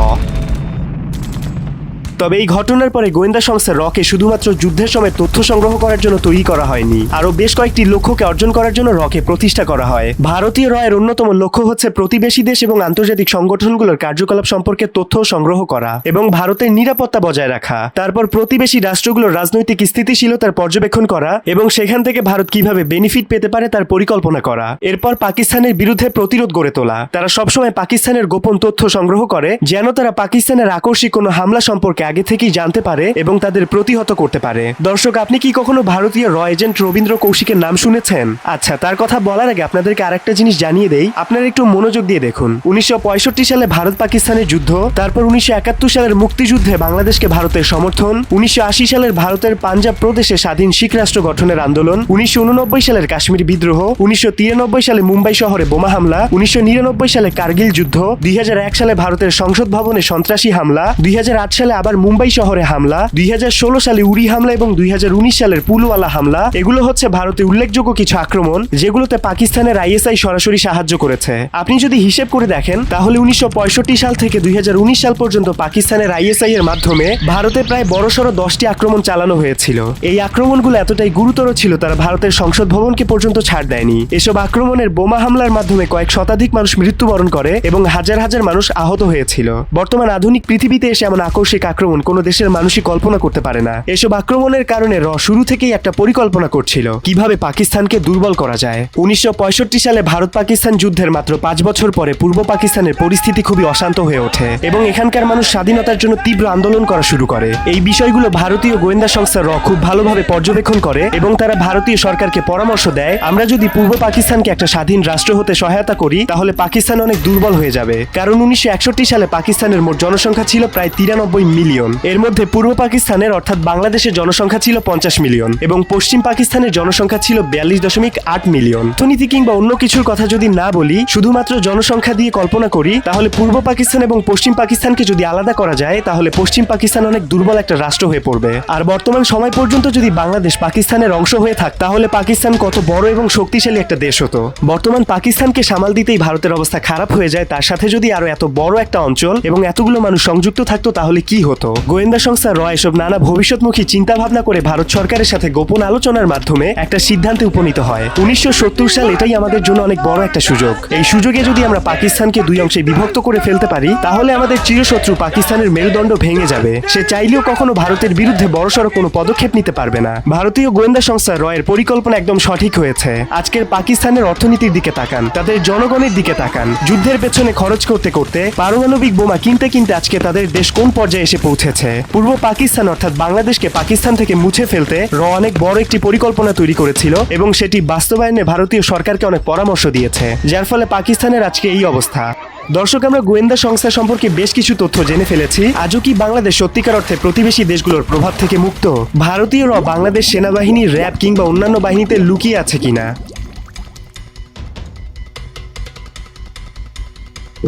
Speaker 3: তবে এই ঘটনার পরে গোয়েন্দা সংস্থা রকে শুধুমাত্র যুদ্ধের সময় তথ্য সংগ্রহ করার জন্য তৈরি করা হয়নি, আরো বেশ কয়েকটি লক্ষ্যকে অর্জন করার জন্য রকে প্রতিষ্ঠা করা হয়। ভারতীয় রয়ের অন্যতম লক্ষ্য হচ্ছে প্রতিবেশী দেশ এবং আন্তর্জাতিক সংগঠনগুলোর কার্যকলাপ সম্পর্কে তথ্য সংগ্রহ করা এবং ভারতের নিরাপত্তা বজায় রাখা। তারপর প্রতিবেশী রাষ্ট্রগুলোর রাজনৈতিক স্থিতিশীলতার পর্যবেক্ষণ করা এবং সেখান থেকে ভারত কিভাবে বেনিফিট পেতে পারে তার পরিকল্পনা করা। এরপর পাকিস্তানের বিরুদ্ধে প্রতিরোধ গড়ে তোলা। তারা সবসময় পাকিস্তানের গোপন তথ্য সংগ্রহ করে যেন তারা পাকিস্তানের আকস্মিক কোনো হামলা সম্পর্কে আগে থেকেই জানতে পারে এবং তাদের প্রতিহত করতে পারে। দর্শক, আপনি কি কখনো ভারতীয় র এজেন্ট রবীন্দ্র কৌশিকের নাম শুনেছেন? আচ্ছা, তার কথা বলার আগে আপনাদেরকে আরেকটা জিনিস জানিয়ে দেই, আপনারা একটু মনোযোগ দিয়ে দেখুন। 1965 সালে ভারত পাকিস্তানের যুদ্ধ, তারপর 1971 সালের মুক্তিযুদ্ধে বাংলাদেশকে ভারতের সমর্থন, 1980 সালের ভারতের পাঞ্জাব প্রদেশে স্বাধীন শিখ রাষ্ট্র গঠনের আন্দোলন, 1989 সালের কাশ্মীর বিদ্রোহ, 1993 সালে মুম্বাই শহরে বোমা হামলা, 1999 সালে কার্গিল যুদ্ধ, 2001 সালে ভারতের সংসদ ভবনে সন্ত্রাসী হামলা, 2008 সালে আবার মুম্বাই শহরে হামলা, 2016 সালে উরি হামলা এবং 2019 সালের পুলওয়ালা হামলা। এগুলো হচ্ছে ভারতে উল্লেখযোগ্য কিছু আক্রমণ যেগুলোতে পাকিস্তানের ISI সরাসরি সাহায্য করেছে। আপনি যদি হিসেব করে দেখেন তাহলে 1965 সাল থেকে 2019 সাল পর্যন্ত পাকিস্তানের ISI এর মাধ্যমে ভারতে প্রায় বড়সড় 10টি আক্রমণ চালানো হয়েছিল। এই আক্রমণগুলো এতটাই গুরুতর ছিল তারা ভারতের সংসদ ভবনকে পর্যন্ত ছাড় দেয়নি। এসব আক্রমণের বোমা হামলার মাধ্যমে কয়েক শতাধিক মানুষ মৃত্যুবরণ করে এবং হাজার হাজার মানুষ আহত হয়েছিল। বর্তমান আধুনিক পৃথিবীতে এসে এমন আকস্মিক আক্রমণ কোনো দেশের মানুষই কল্পনা করতে পারে না। এসব আক্রমণের কারণে র শুরু থেকেই একটা পরিকল্পনা করছিল কিভাবে পাকিস্তানকে দুর্বল করা যায়। 1965 সালে ভারত পাকিস্তান যুদ্ধের মাত্র 5 বছর পরে পূর্ব পাকিস্তানের পরিস্থিতি খুবই অশান্ত হয়ে ওঠে এবং এখানকার মানুষ স্বাধীনতার জন্য তীব্র আন্দোলন করা শুরু করে। এই বিষয়গুলো ভারতীয় গোয়েন্দা সংস্থা র খুব ভালোভাবে পর্যবেক্ষণ করে এবং তারা ভারতীয় সরকারকে পরামর্শ দেয়, আমরা যদি পূর্ব পাকিস্তানকে একটা স্বাধীন রাষ্ট্র হতে সহায়তা করি তাহলে পাকিস্তান অনেক দুর্বল হয়ে যাবে। কারণ 1961 সালে পাকিস্তানের মোট জনসংখ্যা ছিল প্রায় 93 মিলিয়ন। এর মধ্যে পূর্ব পাকিস্তানের অর্থাৎ বাংলাদেশের জনসংখ্যা ছিল 50 মিলিয়ন এবং পশ্চিম পাকিস্তানের জনসংখ্যা ছিল 42.8 মিলিয়ন। অর্থনীতি কিংবা অন্য কিছুর কথা যদি না বলি, শুধুমাত্র জনসংখ্যা দিয়ে কল্পনা করি, তাহলে পূর্ব পাকিস্তান এবং পশ্চিম পাকিস্তানকে যদি আলাদা করা যায় তাহলে পশ্চিম পাকিস্তান অনেক দুর্বল একটা রাষ্ট্র হয়ে পড়বে। আর বর্তমান সময় পর্যন্ত যদি বাংলাদেশ পাকিস্তানের অংশ হয়ে থাক তাহলে পাকিস্তান কত বড় এবং শক্তিশালী একটা দেশ হতো। বর্তমান পাকিস্তানকে সামাল দিতেই ভারতের অবস্থা খারাপ হয়ে যায়, তার সাথে যদি আরো এত বড় একটা অঞ্চল এবং এতগুলো মানুষ সংযুক্ত থাকতো তাহলে কি হতো। মতো। গোয়েন্দা সংস্থা র এসব নানা ভবিষ্যৎমুখী চিন্তা ভাবনা করে ভারত সরকারের সাথে গোপন আলোচনার মাধ্যমে একটা সিদ্ধান্তে উপনীত হয়। 1970 সাল এটাই আমাদের জন্য অনেক বড় একটা সুযোগ। এই সুযোগে যদি আমরা পাকিস্তানকে দুই অংশে বিভক্ত করে ফেলতে পারি, তাহলে আমাদের চিরশত্রু পাকিস্তানের মেরুদণ্ড ভেঙে যাবে। সে চাইলেও কখনো ভারতের বিরুদ্ধে বড়সড় কোনো পদক্ষেপ নিতে পারবে না। ভারতীয় গোয়েন্দা সংস্থা র এর পরিকল্পনা একদম সঠিক হয়েছে। আজকের পাকিস্তানের অর্থনীতির দিকে তাকান, তাদের জনগণের দিকে তাকান। যুদ্ধের পেছনে খরচ করতে করতে, পারমাণবিক বোমা কিনতে কিনতে আজকে তাদের দেশ কোন পর্যায়ে এসে পৌঁছেছে। পূর্ব পাকিস্তান অর্থাৎ বাংলাদেশকে পাকিস্তান থেকে মুছে ফেলতে র অনেক বড় একটি পরিকল্পনা তৈরি করেছিল এবং সেটি বাস্তবায়নে ভারতীয় সরকারকে অনেক পরামর্শ দিয়েছে, যার ফলে পাকিস্তানের আজকে এই অবস্থা। দর্শক, আমরা গোয়েন্দা সংস্থা সম্পর্কে বেশ কিছু তথ্য জেনে ফেলেছি। আজও কি বাংলাদেশ সত্যিকার অর্থে প্রতিবেশী দেশগুলোর প্রভাব থেকে মুক্ত? ভারতীয়রা বাংলাদেশ সেনাবাহিনী, র্যাব কিংবা অন্যান্য বাহিনীতে লুকিয়ে আছে কিনা?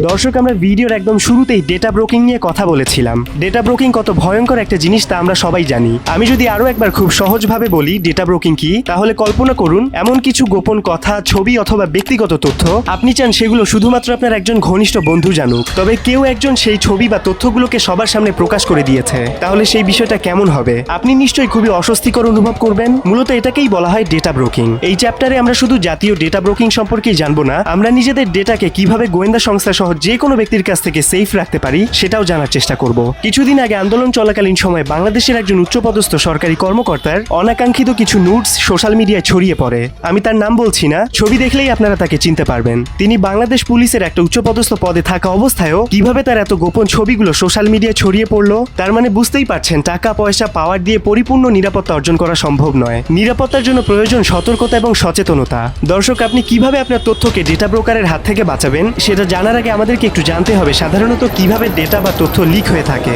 Speaker 3: দর্শক, আমরা ভিডিওর একদম শুরুতেই ডেটা ব্রোকিং নিয়ে কথা বলেছিলাম। ডেটা ব্রোকিং কত ভয়ঙ্কর একটা জিনিস তা আমরা সবাই জানি। আমি যদি আরো একবার খুব সহজভাবে বলি ডেটা ব্রোকিং কি, তাহলে কল্পনা করুন এমন কিছু গোপন কথা, ছবি অথবা ব্যক্তিগত তথ্য আপনি চান সেগুলো শুধুমাত্র আপনার একজন ঘনিষ্ঠ বন্ধু জানুক, তবে কেউ একজন সেই ছবি বা তথ্যগুলোকে সবার সামনে প্রকাশ করে দিয়েছে। তাহলে সেই বিষয়টা কেমন হবে? আপনি নিশ্চয়ই খুবই অস্বস্তিকর অনুভব করবেন। মূলত এটাকেই বলা হয় ডেটা ব্রোকিং। এই চ্যাপ্টারে আমরা শুধু জাতীয় ডেটা ব্রোকিং সম্পর্কেই জানবো না, আমরা নিজেদের ডেটাকে কিভাবে গোয়েন্দা সংস্থা সহ যে কোনো ব্যক্তির কাছ থেকে সেফ রাখতে পারি সেটাও জানার চেষ্টা করব। কিছুদিন আগে আন্দোলন চলাকালীন সময়ে বাংলাদেশের একজন উচ্চপদস্থ সরকারি কর্মকর্তার অনাকাঙ্ক্ষিত কিছু নোটস সোশ্যাল মিডিয়ায় ছড়িয়ে পড়ে। আমি তার নাম বলছি না, ছবি দেখলেই আপনারা তাকে চিনতে পারবেন। তিনি বাংলাদেশ পুলিশের একটা উচ্চপদস্থ পদে থাকা অবস্থায়ও কিভাবে তার এত গোপন ছবিগুলো সোশ্যাল মিডিয়ায় ছড়িয়ে পড়লো। তার মানে বুঝতেই পারছেন, টাকা পয়সা পাওয়ার দিয়ে পরিপূর্ণ নিরাপত্তা অর্জন করা সম্ভব নয়। নিরাপত্তার জন্য প্রয়োজন সতর্কতা এবং সচেতনতা। দর্শক, আপনি কিভাবে আপনার তথ্যকে ডেটা ব্রোকারের হাত থেকে বাঁচাবেন সেটা জানার আগে আমাদেরকে একটু জানতে হবে সাধারণত কিভাবে ডেটা বা তথ্য লিক হয়ে থাকে।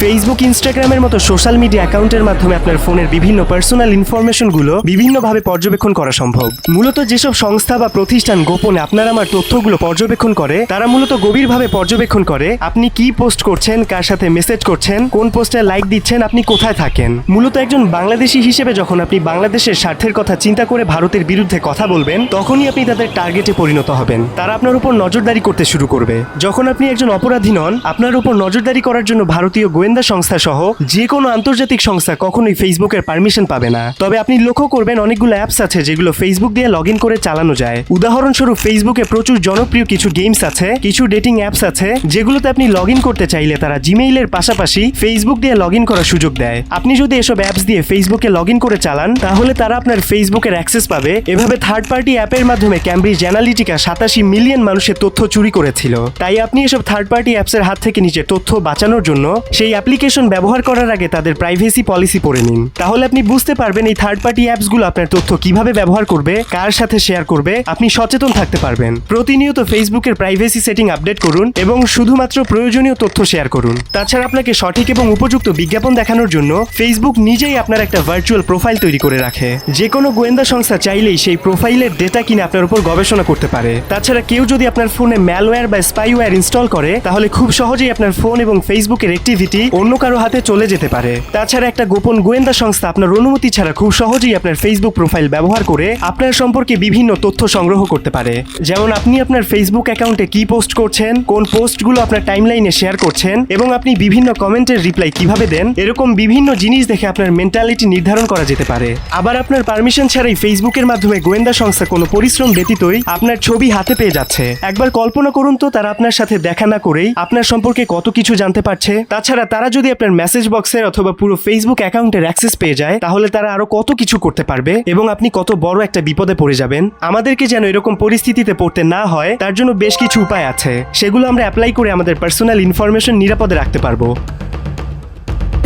Speaker 3: ফেসবুক, ইনস্টাগ্রামের মতো সোশ্যাল মিডিয়া অ্যাকাউন্টের মাধ্যমে আপনার ফোনের বিভিন্ন পার্সোনাল ইনফরমেশনগুলো বিভিন্নভাবে পর্যবেক্ষণ করা সম্ভব। মূলত যেসব সংস্থা বা প্রতিষ্ঠান গোপনে আপনার আমার তথ্যগুলো পর্যবেক্ষণ করে, তারা মূলত গভীরভাবে পর্যবেক্ষণ করে আপনি কি পোস্ট করছেন, কার সাথে মেসেজ করছেন, কোন পোস্টে লাইক দিচ্ছেন, আপনি কোথায় থাকেন। মূলত একজন বাংলাদেশি হিসেবে যখন আপনি বাংলাদেশের স্বার্থের কথা চিন্তা করে ভারতের বিরুদ্ধে কথা বলবেন, তখনই আপনি তাদের টার্গেটে পরিণত হবেন। তারা আপনার উপর নজরদারি করতে শুরু করবে। যখন আপনি একজন অপরাধী নন, আপনার উপর নজরদারি করার জন্য ভারতীয় গোয়েন্দা সংস্থা সহ যে কোনো আন্তর্জাতিক সংস্থা কখনোই ফেসবুকের পারমিশন পাবে না। তবে আপনি লক্ষ্য করবেন অনেকগুলো অ্যাপস আছে যেগুলো ফেসবুক দিয়ে লগ ইন করে চালানো যায়। উদাহরণস্বরূপ, ফেসবুকে প্রচুর জনপ্রিয় কিছু গেমস আছে, কিছু ডেটিং অ্যাপস আছে যেগুলোতে আপনি লগ ইন করতে চাইলে তারা জিমেইলের পাশাপাশি ফেসবুক দিয়ে লগ ইন করার সুযোগ দেয়। আপনি যদি এসব অ্যাপস দিয়ে ফেসবুকে লগ ইন করে চালান, তাহলে তারা আপনার ফেসবুকের অ্যাক্সেস পাবে। এভাবে থার্ড পার্টি অ্যাপের মাধ্যমে ক্যামব্রিজ অ্যানালিটিকা 87 মিলিয়ন মানুষের তথ্য চুরি করেছিল। তাই আপনি এসব থার্ড পার্টি অ্যাপসের হাত থেকে নিজের তথ্য বাঁচানোর জন্য সেই অ্যাপ্লিকেশন ব্যবহার করার আগে তাদের প্রাইভেসি পলিসি পড়ে নিন। তাহলে আপনি বুঝতে পারবেন এই থার্ড পার্টি অ্যাপসগুলো আপনার তথ্য কিভাবে ব্যবহার করবে, কার সাথে শেয়ার করবে। আপনি সচেতন থাকতে পারবেন। প্রতিনিয়ত ফেসবুকের প্রাইভেসি সেটিং আপডেট করুন এবং শুধুমাত্র প্রয়োজনীয় তথ্য শেয়ার করুন। তাছাড়া আপনাকে সঠিক এবং উপযুক্ত বিজ্ঞাপন দেখানোর জন্য ফেসবুক নিজেই আপনার একটা ভার্চুয়াল প্রোফাইল তৈরি করে রাখে। যে কোনো গোয়েন্দা সংস্থা চাইলেই সেই প্রোফাইলের ডেটা কিনে আপনার উপর গবেষণা করতে পারে। তাছাড়া কেউ যদি আপনার ফোনে ম্যালওয়্যার বা স্পাইওয়্যার ইনস্টল করে, তাহলে খুব সহজেই আপনার ফোন এবং ফেসবুকের অ্যাক্টিভিটি অন্য কারো হাতে চলে যেতে পারে। তাছাড়া একটা গোপন গোয়েন্দা সংস্থা আপনার অনুমতি ছাড়া খুব সহজেই আপনার ফেসবুক প্রোফাইল ব্যবহার করে আপনার সম্পর্কে বিভিন্ন তথ্য সংগ্রহ করতে পারে। যেমন আপনি আপনার ফেসবুক অ্যাকাউন্টে কি পোস্ট করছেন, কোন পোস্টগুলো আপনার টাইমলাইনে শেয়ার করছেন এবং আপনি বিভিন্ন কমেন্টের রিপ্লাই কিভাবে দেন, এরকম বিভিন্ন জিনিস দেখে আপনার মেন্টালিটি নির্ধারণ করা যেতে পারে। আবার আপনার পারমিশন ছাড়াই ফেসবুকের মাধ্যমে গোয়েন্দা সংস্থা কোনো পরিশ্রম ব্যতীতই আপনার ছবি হাতে পেয়ে যাচ্ছে। একবার কল্পনা করুন তো, তারা আপনার সাথে দেখা না করেই আপনার সম্পর্কে কত কিছু জানতে পারছে। তাছাড়া তারা যদি আপনার মেসেজ বক্সের অথবা পুরো ফেসবুক অ্যাকাউন্টের অ্যাক্সেস পেয়ে যায়, তাহলে তারা আরো কত কিছু করতে পারবে এবং আপনি কত বড় একটা বিপদে পড়ে যাবেন। আমাদেরকে যেন এরকম পরিস্থিতিতে পড়তে না হয়, তার জন্য বেশ কিছু উপায় আছে। সেগুলো আমরা অ্যাপ্লাই করে আমাদের পার্সোনাল ইনফরমেশন নিরাপদে রাখতে পারবো।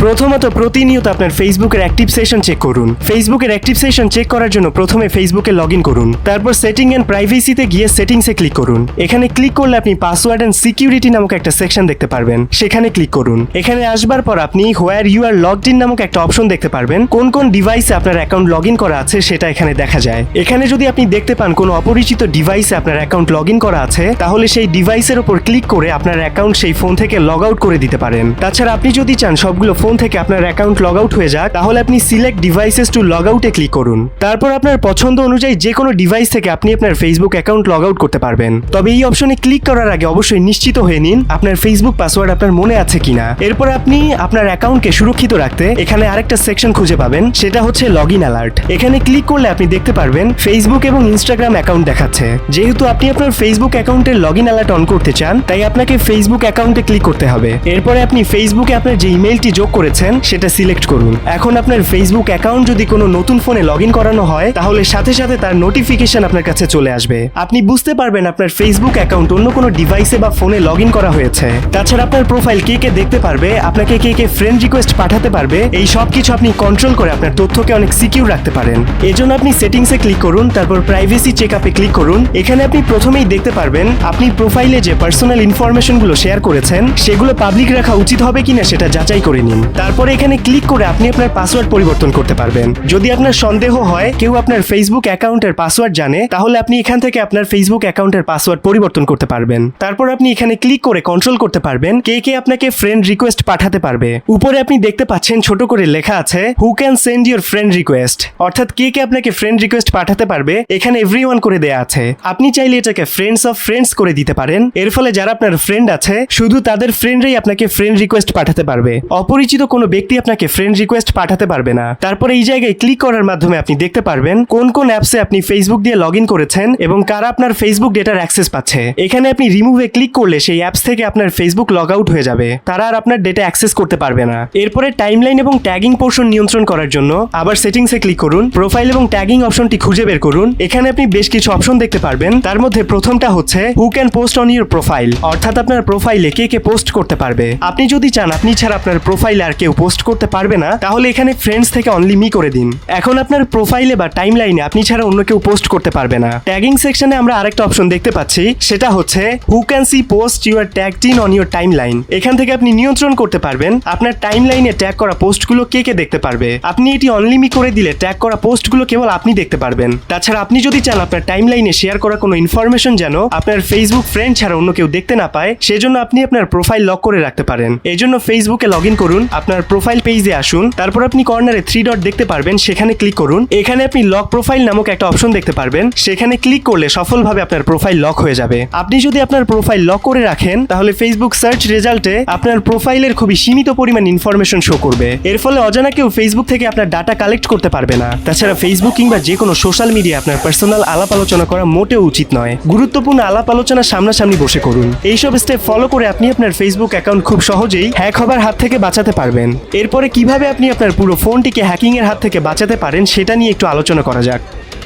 Speaker 3: প্রথমত, প্রতিনিয়ত আপনার ফেসবুকের অ্যাক্টিভ সেশন চেক করুন। ফেসবুকের অ্যাক্টিভ সেশন চেক করার জন্য প্রথমে ফেসবুকে লগ ইন করুন। তারপর সেটিং এন্ড প্রাইভেসিতে গিয়ে সেটিংসে ক্লিক করুন। এখানে ক্লিক করলে আপনি পাসওয়ার্ড এন্ড সিকিউরিটি নামক একটা সেকশন দেখতে পারবেন, সেখানে ক্লিক করুন। এখানে আসবার পর আপনি where you are logged in নামক একটা অপশন দেখতে পারবেন। কোন কোন ডিভাইসে আপনার অ্যাকাউন্ট লগ ইন করা আছে সেটা এখানে দেখা যায়। এখানে যদি আপনি দেখতে পান কোনো অপরিচিত ডিভাইসে আপনার অ্যাকাউন্ট লগ ইন করা আছে, তাহলে সেই ডিভাইসের উপর ক্লিক করে আপনার অ্যাকাউন্ট সেই ফোন থেকে লগ আউট করে দিতে পারেন। তাছাড়া আপনি যদি চান সবগুলো ফোন ফোন থেকে আপনার অ্যাকাউন্ট লগ আউট হয়ে যাক, তাহলে আপনি সিলেক্ট ডিভাইসেস টু লগ আউটে ক্লিক করুন। তারপর আপনার পছন্দ অনুযায়ী যে কোনো ডিভাইস থেকে আপনি আপনার ফেসবুক অ্যাকাউন্ট লগ আউট করতে পারবেন। তবে এই অপশনে ক্লিক করার আগে অবশ্যই নিশ্চিত হয়ে নিন আপনার ফেসবুক পাসওয়ার্ড আপনার মনে আছে কিনা। এরপর আপনি আপনার অ্যাকাউন্টকে সুরক্ষিত রাখতে এখানে আরেকটা সেকশন খুঁজে পাবেন, সেটা হচ্ছে লগইন অ্যালার্ট। এখানে ক্লিক করলে আপনি দেখতে পারবেন ফেসবুক এবং ইনস্টাগ্রাম অ্যাকাউন্ট দেখাচ্ছে। যেহেতু আপনি আপনার ফেসবুক অ্যাকাউন্টের লগইন অ্যালার্ট অন করতে চান, তাই আপনাকে ফেসবুক অ্যাকাউন্টে ক্লিক করতে হবে। এরপরে আপনি ফেসবুকে আপনার যে ইমেইলটি যোগ করেছেন সেটা সিলেক্ট করুন। এখন আপনার ফেসবুক অ্যাকাউন্ট যদি কোনো নতুন ফোনে লগইন করানো হয়, তাহলে সাথে সাথে তার নোটিফিকেশন আপনার কাছে চলে আসবে। আপনি বুঝতে পারবেন আপনার ফেসবুক অ্যাকাউন্ট অন্য কোনো ডিভাইসে বা ফোনে লগইন করা হয়েছে। তাছাড়া আপনার প্রোফাইল কে কে দেখতে পারবে, আপনাকে কে কে ফ্রেন্ড রিকোয়েস্ট পাঠাতে পারবে, এই সব কিছু আপনি কন্ট্রোল করে আপনার তথ্যকে অনেক সিকিউর রাখতে পারেন। এজন্য আপনি সেটিংসে ক্লিক করুন, তারপর প্রাইভেসি চেকআপে ক্লিক করুন। এখানে আপনি প্রথমেই দেখতে পারবেন আপনি প্রোফাইলে যে পার্সোনাল ইনফরমেশনগুলো শেয়ার করেছেন সেগুলো পাবলিক রাখা উচিত হবে কিনা সেটা যাচাই করে নিন। তারপরে এখানে ক্লিক করে আপনি আপনার পাসওয়ার্ড পরিবর্তন করতে পারবেন। যদি আপনার সন্দেহ হয় কেউ আপনার ফেসবুক অ্যাকাউন্টের পাসওয়ার্ড জানে, তাহলে আপনি এখান থেকে আপনার ফেসবুক অ্যাকাউন্টের পাসওয়ার্ড পরিবর্তন করতে পারবেন। তারপর আপনি এখানে ক্লিক করে কন্ট্রোল করতে পারবেন কে কে আপনাকে ফ্রেন্ড রিকোয়েস্ট পাঠাতে পারবে। উপরে আপনি দেখতে পাচ্ছেন ছোট করে লেখা আছে who can send your friend request, অর্থাৎ কে কে আপনাকে ফ্রেন্ড রিকোয়েস্ট পাঠাতে পারবে এখানে এভরিওয়ান করে দেয়া আছে। আপনি চাইলে এটাকে ফ্রেন্ডস অফ ফ্রেন্ডস করে দিতে পারেন। এর ফলে যারা আপনার ফ্রেন্ড আছে শুধু তাদের ফ্রেন্ডরাই আপনাকে ফ্রেন্ড রিকোয়েস্ট পাঠাতে পারবে, অপরিচিত কোনো ব্যক্তি আপনাকে ফ্রেন্ড রিকোয়েস্ট পাঠাতে পারবে না। তারপরে এই জায়গায় ক্লিক করার মাধ্যমে আপনি দেখতে পারবেন কোন কোন অ্যাপসে আপনি ফেসবুক দিয়ে লগ ইন করেছেন এবং কারা আপনার ফেসবুক ডেটার অ্যাক্সেস পাচ্ছে। এখানে আপনি রিমুভে ক্লিক করলে সেই অ্যাপস থেকে আপনার ফেসবুক লগ আউট হয়ে যাবে, তারা আর আপনার ডেটা অ্যাক্সেস করতে পারবে না। এরপরে টাইমলাইন এবং ট্যাগিং পোর্শন নিয়ন্ত্রণ করার জন্য আবার সেটিংসে ক্লিক করুন, প্রোফাইল এবং ট্যাগিং অপশনটি খুঁজে বের করুন। এখানে আপনি বেশ কিছু অপশন দেখতে পারবেন, তার মধ্যে প্রথমটা হচ্ছে who can post on your profile, অর্থাৎ আপনার প্রোফাইলে কে কে পোস্ট করতে পারবে। আপনি যদি চান আপনি ছাড়া আপনার প্রোফাইলে আর কেউ পোস্ট করতে পারবে না, তাহলে এখানে ফ্রেন্ডস থেকে অনলি মি করে দিন। এখন আপনার প্রোফাইলে বা টাইমলাইনে আপনি ছাড়া অন্য কেউ পোস্ট করতে পারবে না। ট্যাগিং সেকশনে আমরা আরেকটা অপশন দেখতে পাচ্ছি, সেটা হচ্ছে who can see post you are tagged in on your timeline. এখান থেকে আপনি নিয়ন্ত্রণ করতে পারবেন আপনার টাইমলাইনে ট্যাগ করা পোস্টগুলো কে কে দেখতে পারবে। আপনি এটি অনলি মি করে দিলে ট্যাগ করা পোস্টগুলো কেবল আপনি দেখতে পারবেন। তাছাড়া আপনি যদি চান আপনার টাইমলাইনে শেয়ার করা কোনো ইনফরমেশন যেন আপনার ফেসবুক ফ্রেন্ড ছাড়া অন্য কেউ দেখতে না পায়, সেজন্য আপনি আপনার প্রোফাইল লক করে রাখতে পারেন। এই জন্য ফেসবুকে লগ ইন করুন, আপনার প্রোফাইল পেজে আসুন, তারপর আপনি কর্নারে 3 ডট দেখতে পারবেন, সেখানে ক্লিক করুন। এখানে আপনি লক প্রোফাইল নামক একটা অপশন দেখতে পারবেন, সেখানে ক্লিক করলে সফলভাবে আপনার প্রোফাইল লক হয়ে যাবে। আপনি যদি আপনার প্রোফাইল লক করে রাখেন, তাহলে ফেসবুক সার্চ রেজাল্টে আপনার প্রোফাইলের খুবই সীমিত পরিমাণ ইনফরমেশন শো করবে। এর ফলে অজানা কেউ ফেসবুক থেকে আপনার ডাটা কালেক্ট করতে পারবে না। তাছাড়া ফেসবুক কিংবা যে কোনো সোশ্যাল মিডিয়া আপনার পার্সোনাল আলাপ আলোচনা করা মোটেও উচিত নয়। গুরুত্বপূর্ণ আলাপ আলোচনা সামনাসামনি বসে করুন। এইসব স্টেপ ফলো করে আপনি আপনার ফেসবুক অ্যাকাউন্ট খুব সহজেই হ্যাক হবার হাত থেকে বাঁচাতে পারবেন। এরপরে কিভাবে আপনি আপনার পুরো ফোনটিকে হ্যাকিং এর হাত থেকে বাঁচাতে পারেন সেটা নিয়ে একটু আলোচনা করা যাক।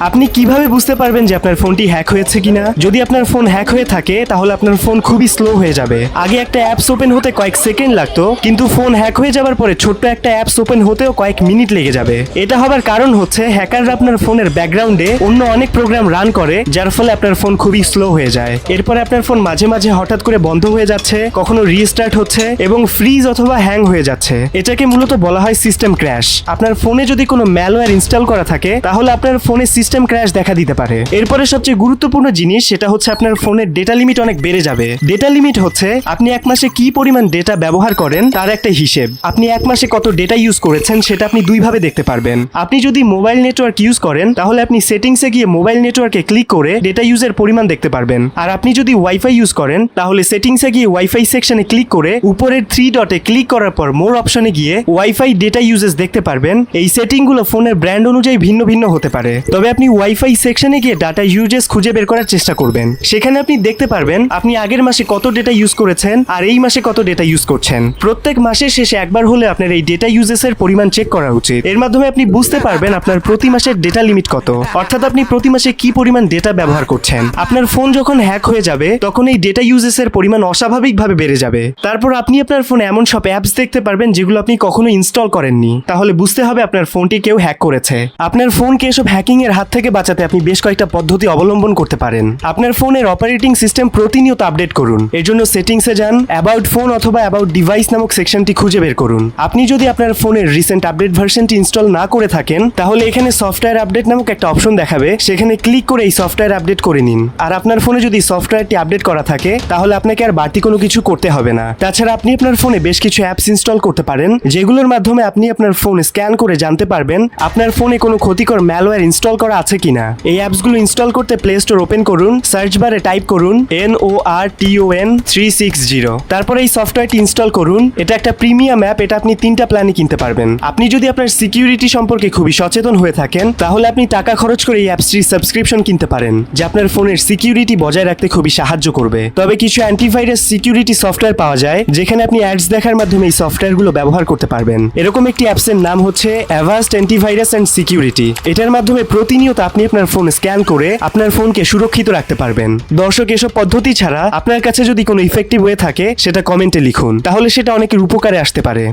Speaker 3: আপনি কিভাবে বুঝতে পারবেন যে আপনার ফোনটি হ্যাক হয়েছে কিনা? যদি আপনার ফোন হ্যাক হয়ে থাকে তাহলে আপনার ফোন খুবই স্লো হয়ে যাবে। আগে একটা অ্যাপস ওপেন হতে কয়েক সেকেন্ড লাগতো, কিন্তু ফোন হ্যাক হয়ে যাবার পরে ছোট্ট একটা অ্যাপস ওপেন হতেও কয়েক মিনিট লেগে যাবে। এটা হবার কারণ হচ্ছে হ্যাকাররা আপনার ফোনের ব্যাকগ্রাউন্ডে অন্য অনেক প্রোগ্রাম রান করে, যার ফলে আপনার ফোন খুবই স্লো হয়ে যায়। এরপরে আপনার ফোন মাঝে মাঝে হঠাৎ করে বন্ধ হয়ে যাচ্ছে, কখনো রিস্টার্ট হচ্ছে এবং ফ্রিজ অথবা হ্যাং হয়ে যাচ্ছে। এটাকে মূলত বলা হয় সিস্টেম ক্র্যাশ। আপনার ফোনে যদি কোনো ম্যালওয়্যার ইনস্টল করা থাকে তাহলে আপনার ফোনে সিস্টেম ক্র্যাশ দেখা দিতে পারে। এরপরে সবচেয়ে গুরুত্বপূর্ণ জিনিস সেটা হচ্ছে আপনার ফোনের ডেটা লিমিট অনেক বেড়ে যাবে। ডেটা লিমিট হচ্ছে আপনি এক মাসে কি পরিমাণ ডেটা ব্যবহার করেন তার একটা হিসেব। আপনি এক মাসে কত ডেটা ইউজ করেছেন সেটা আপনি দুইভাবে দেখতে পারবেন। আপনি যদি মোবাইল নেটওয়ার্ক ইউজ করেন তাহলে আপনি সেটিংসে গিয়ে মোবাইল নেটওয়ার্কে ক্লিক করে ডেটা ইউজের পরিমাণ দেখতে পারবেন। আর আপনি যদি ওয়াইফাই ইউজ করেন তাহলে সেটিংসে গিয়ে ওয়াইফাই সেকশনে ক্লিক করে উপরের 3 ডটে ক্লিক করার পর মোর অপশনে গিয়ে ওয়াইফাই ডেটা ইউজেস দেখতে পারবেন। এই সেটিংগুলো ফোনের ব্র্যান্ড অনুযায়ী ভিন্ন ভিন্ন হতে পারে, তবে আপনি ওয়াইফাই সেকশনে গিয়ে ডাটা ইউজেস খুঁজে বের করার চেষ্টা করবেন। সেখানে আপনি দেখতে পারবেন আপনি আগের মাসে কত ডেটা ইউজ করেছেন আর এই মাসে কত ডেটা ইউজ করছেন। প্রত্যেক মাসের শেষে একবার হলে আপনার এই ডেটা ইউজেসের পরিমাণ চেক করা উচিত। এর মাধ্যমে আপনি বুঝতে পারবেন আপনার প্রতি মাসের ডেটা লিমিট কত, অর্থাৎ আপনি প্রতি মাসে কি পরিমাণ ডেটা ব্যবহার করছেন। আপনার ফোন যখন হ্যাক হয়ে যাবে তখন এই ডেটা ইউজেসের পরিমাণ অস্বাভাবিকভাবে বেড়ে যাবে। তারপর আপনি আপনার ফোনে এমন সব অ্যাপস দেখতে পারবেন যেগুলো আপনি কখনো ইনস্টল করেননি, তাহলে বুঝতে হবে আপনার ফোনটি কেউ হ্যাক করেছে। আপনার ফোনকে এসব হ্যাকিং এর হাত হাত থেকে বাঁচাতে আপনি বেশ কয়েকটা পদ্ধতি অবলম্বন করতে পারেন। আপনার ফোনের অপারেটিং সিস্টেম প্রতিনিয়ত আপডেট করুন। এর জন্য সেটিংসে যান, অ্যাবাউট ফোন অথবা অ্যাবাউট ডিভাইস নামক সেকশনটি খুঁজে বের করুন। আপনি যদি আপনার ফোনের রিসেন্ট আপডেট ভার্সনটি ইনস্টল না করে থাকেন তাহলে এখানে সফটওয়্যার আপডেট নামক একটা অপশন দেখাবে, সেখানে ক্লিক করে এই সফটওয়্যার আপডেট করে নিন। আর আপনার ফোনে যদি সফটওয়্যারটি আপডেট করা থাকে তাহলে আপনাকে আর বাড়তি কোনো কিছু করতে হবে না। তাছাড়া আপনি আপনার ফোনে বেশ কিছু অ্যাপস ইনস্টল করতে পারেন যেগুলোর মাধ্যমে আপনি আপনার ফোন স্ক্যান করে জানতে পারবেন আপনার ফোনে কোনো ক্ষতিকর ম্যালওয়্যার ইনস্টল করা আছে কিনা। এই অ্যাপসগুলো ইনস্টল করতে প্লে স্টোর ওপেন করুন, সার্চ বারে টাইপ করুন NORTON 360, তারপরে এই সফটওয়্যারটি ইনস্টল করুন। এটা একটা প্রিমিয়াম অ্যাপ, এটা আপনি 3টা প্ল্যানে কিনতে পারবেন। আপনি যদি আপনার সিকিউরিটি সম্পর্কে খুবই সচেতন হয়ে থাকেন তাহলে আপনি টাকা খরচ করে এই অ্যাপসটির সাবস্ক্রিপশন কিনতে পারেন, যা আপনার ফোনের সিকিউরিটি বজায় রাখতে খুবই সাহায্য করবে। তবে কিছু অ্যান্টিভাইরাস সিকিউরিটি সফটওয়্যার পাওয়া যায় যেখানে আপনি অ্যাডস দেখার মাধ্যমে এই সফটওয়্যারগুলো ব্যবহার করতে পারবেন। এরকম একটি অ্যাপসের নাম হচ্ছে অ্যাভাস্ট অ্যান্টিভাইরাস অ্যান্ড সিকিউরিটি। এটার মাধ্যমে প্রতিনিয়ত আপনি আপনার ফোন স্ক্যান করে আপনার ফোনকে সুরক্ষিত রাখতে পারবেন। দর্শক, এসব পদ্ধতি ছাড়া আপনার কাছে যদি কোনো ইফেক্টিভ ওয়ে থাকে সেটা কমেন্টে লিখুন, তাহলে সেটা অনেকের উপকারে আসতে পারে।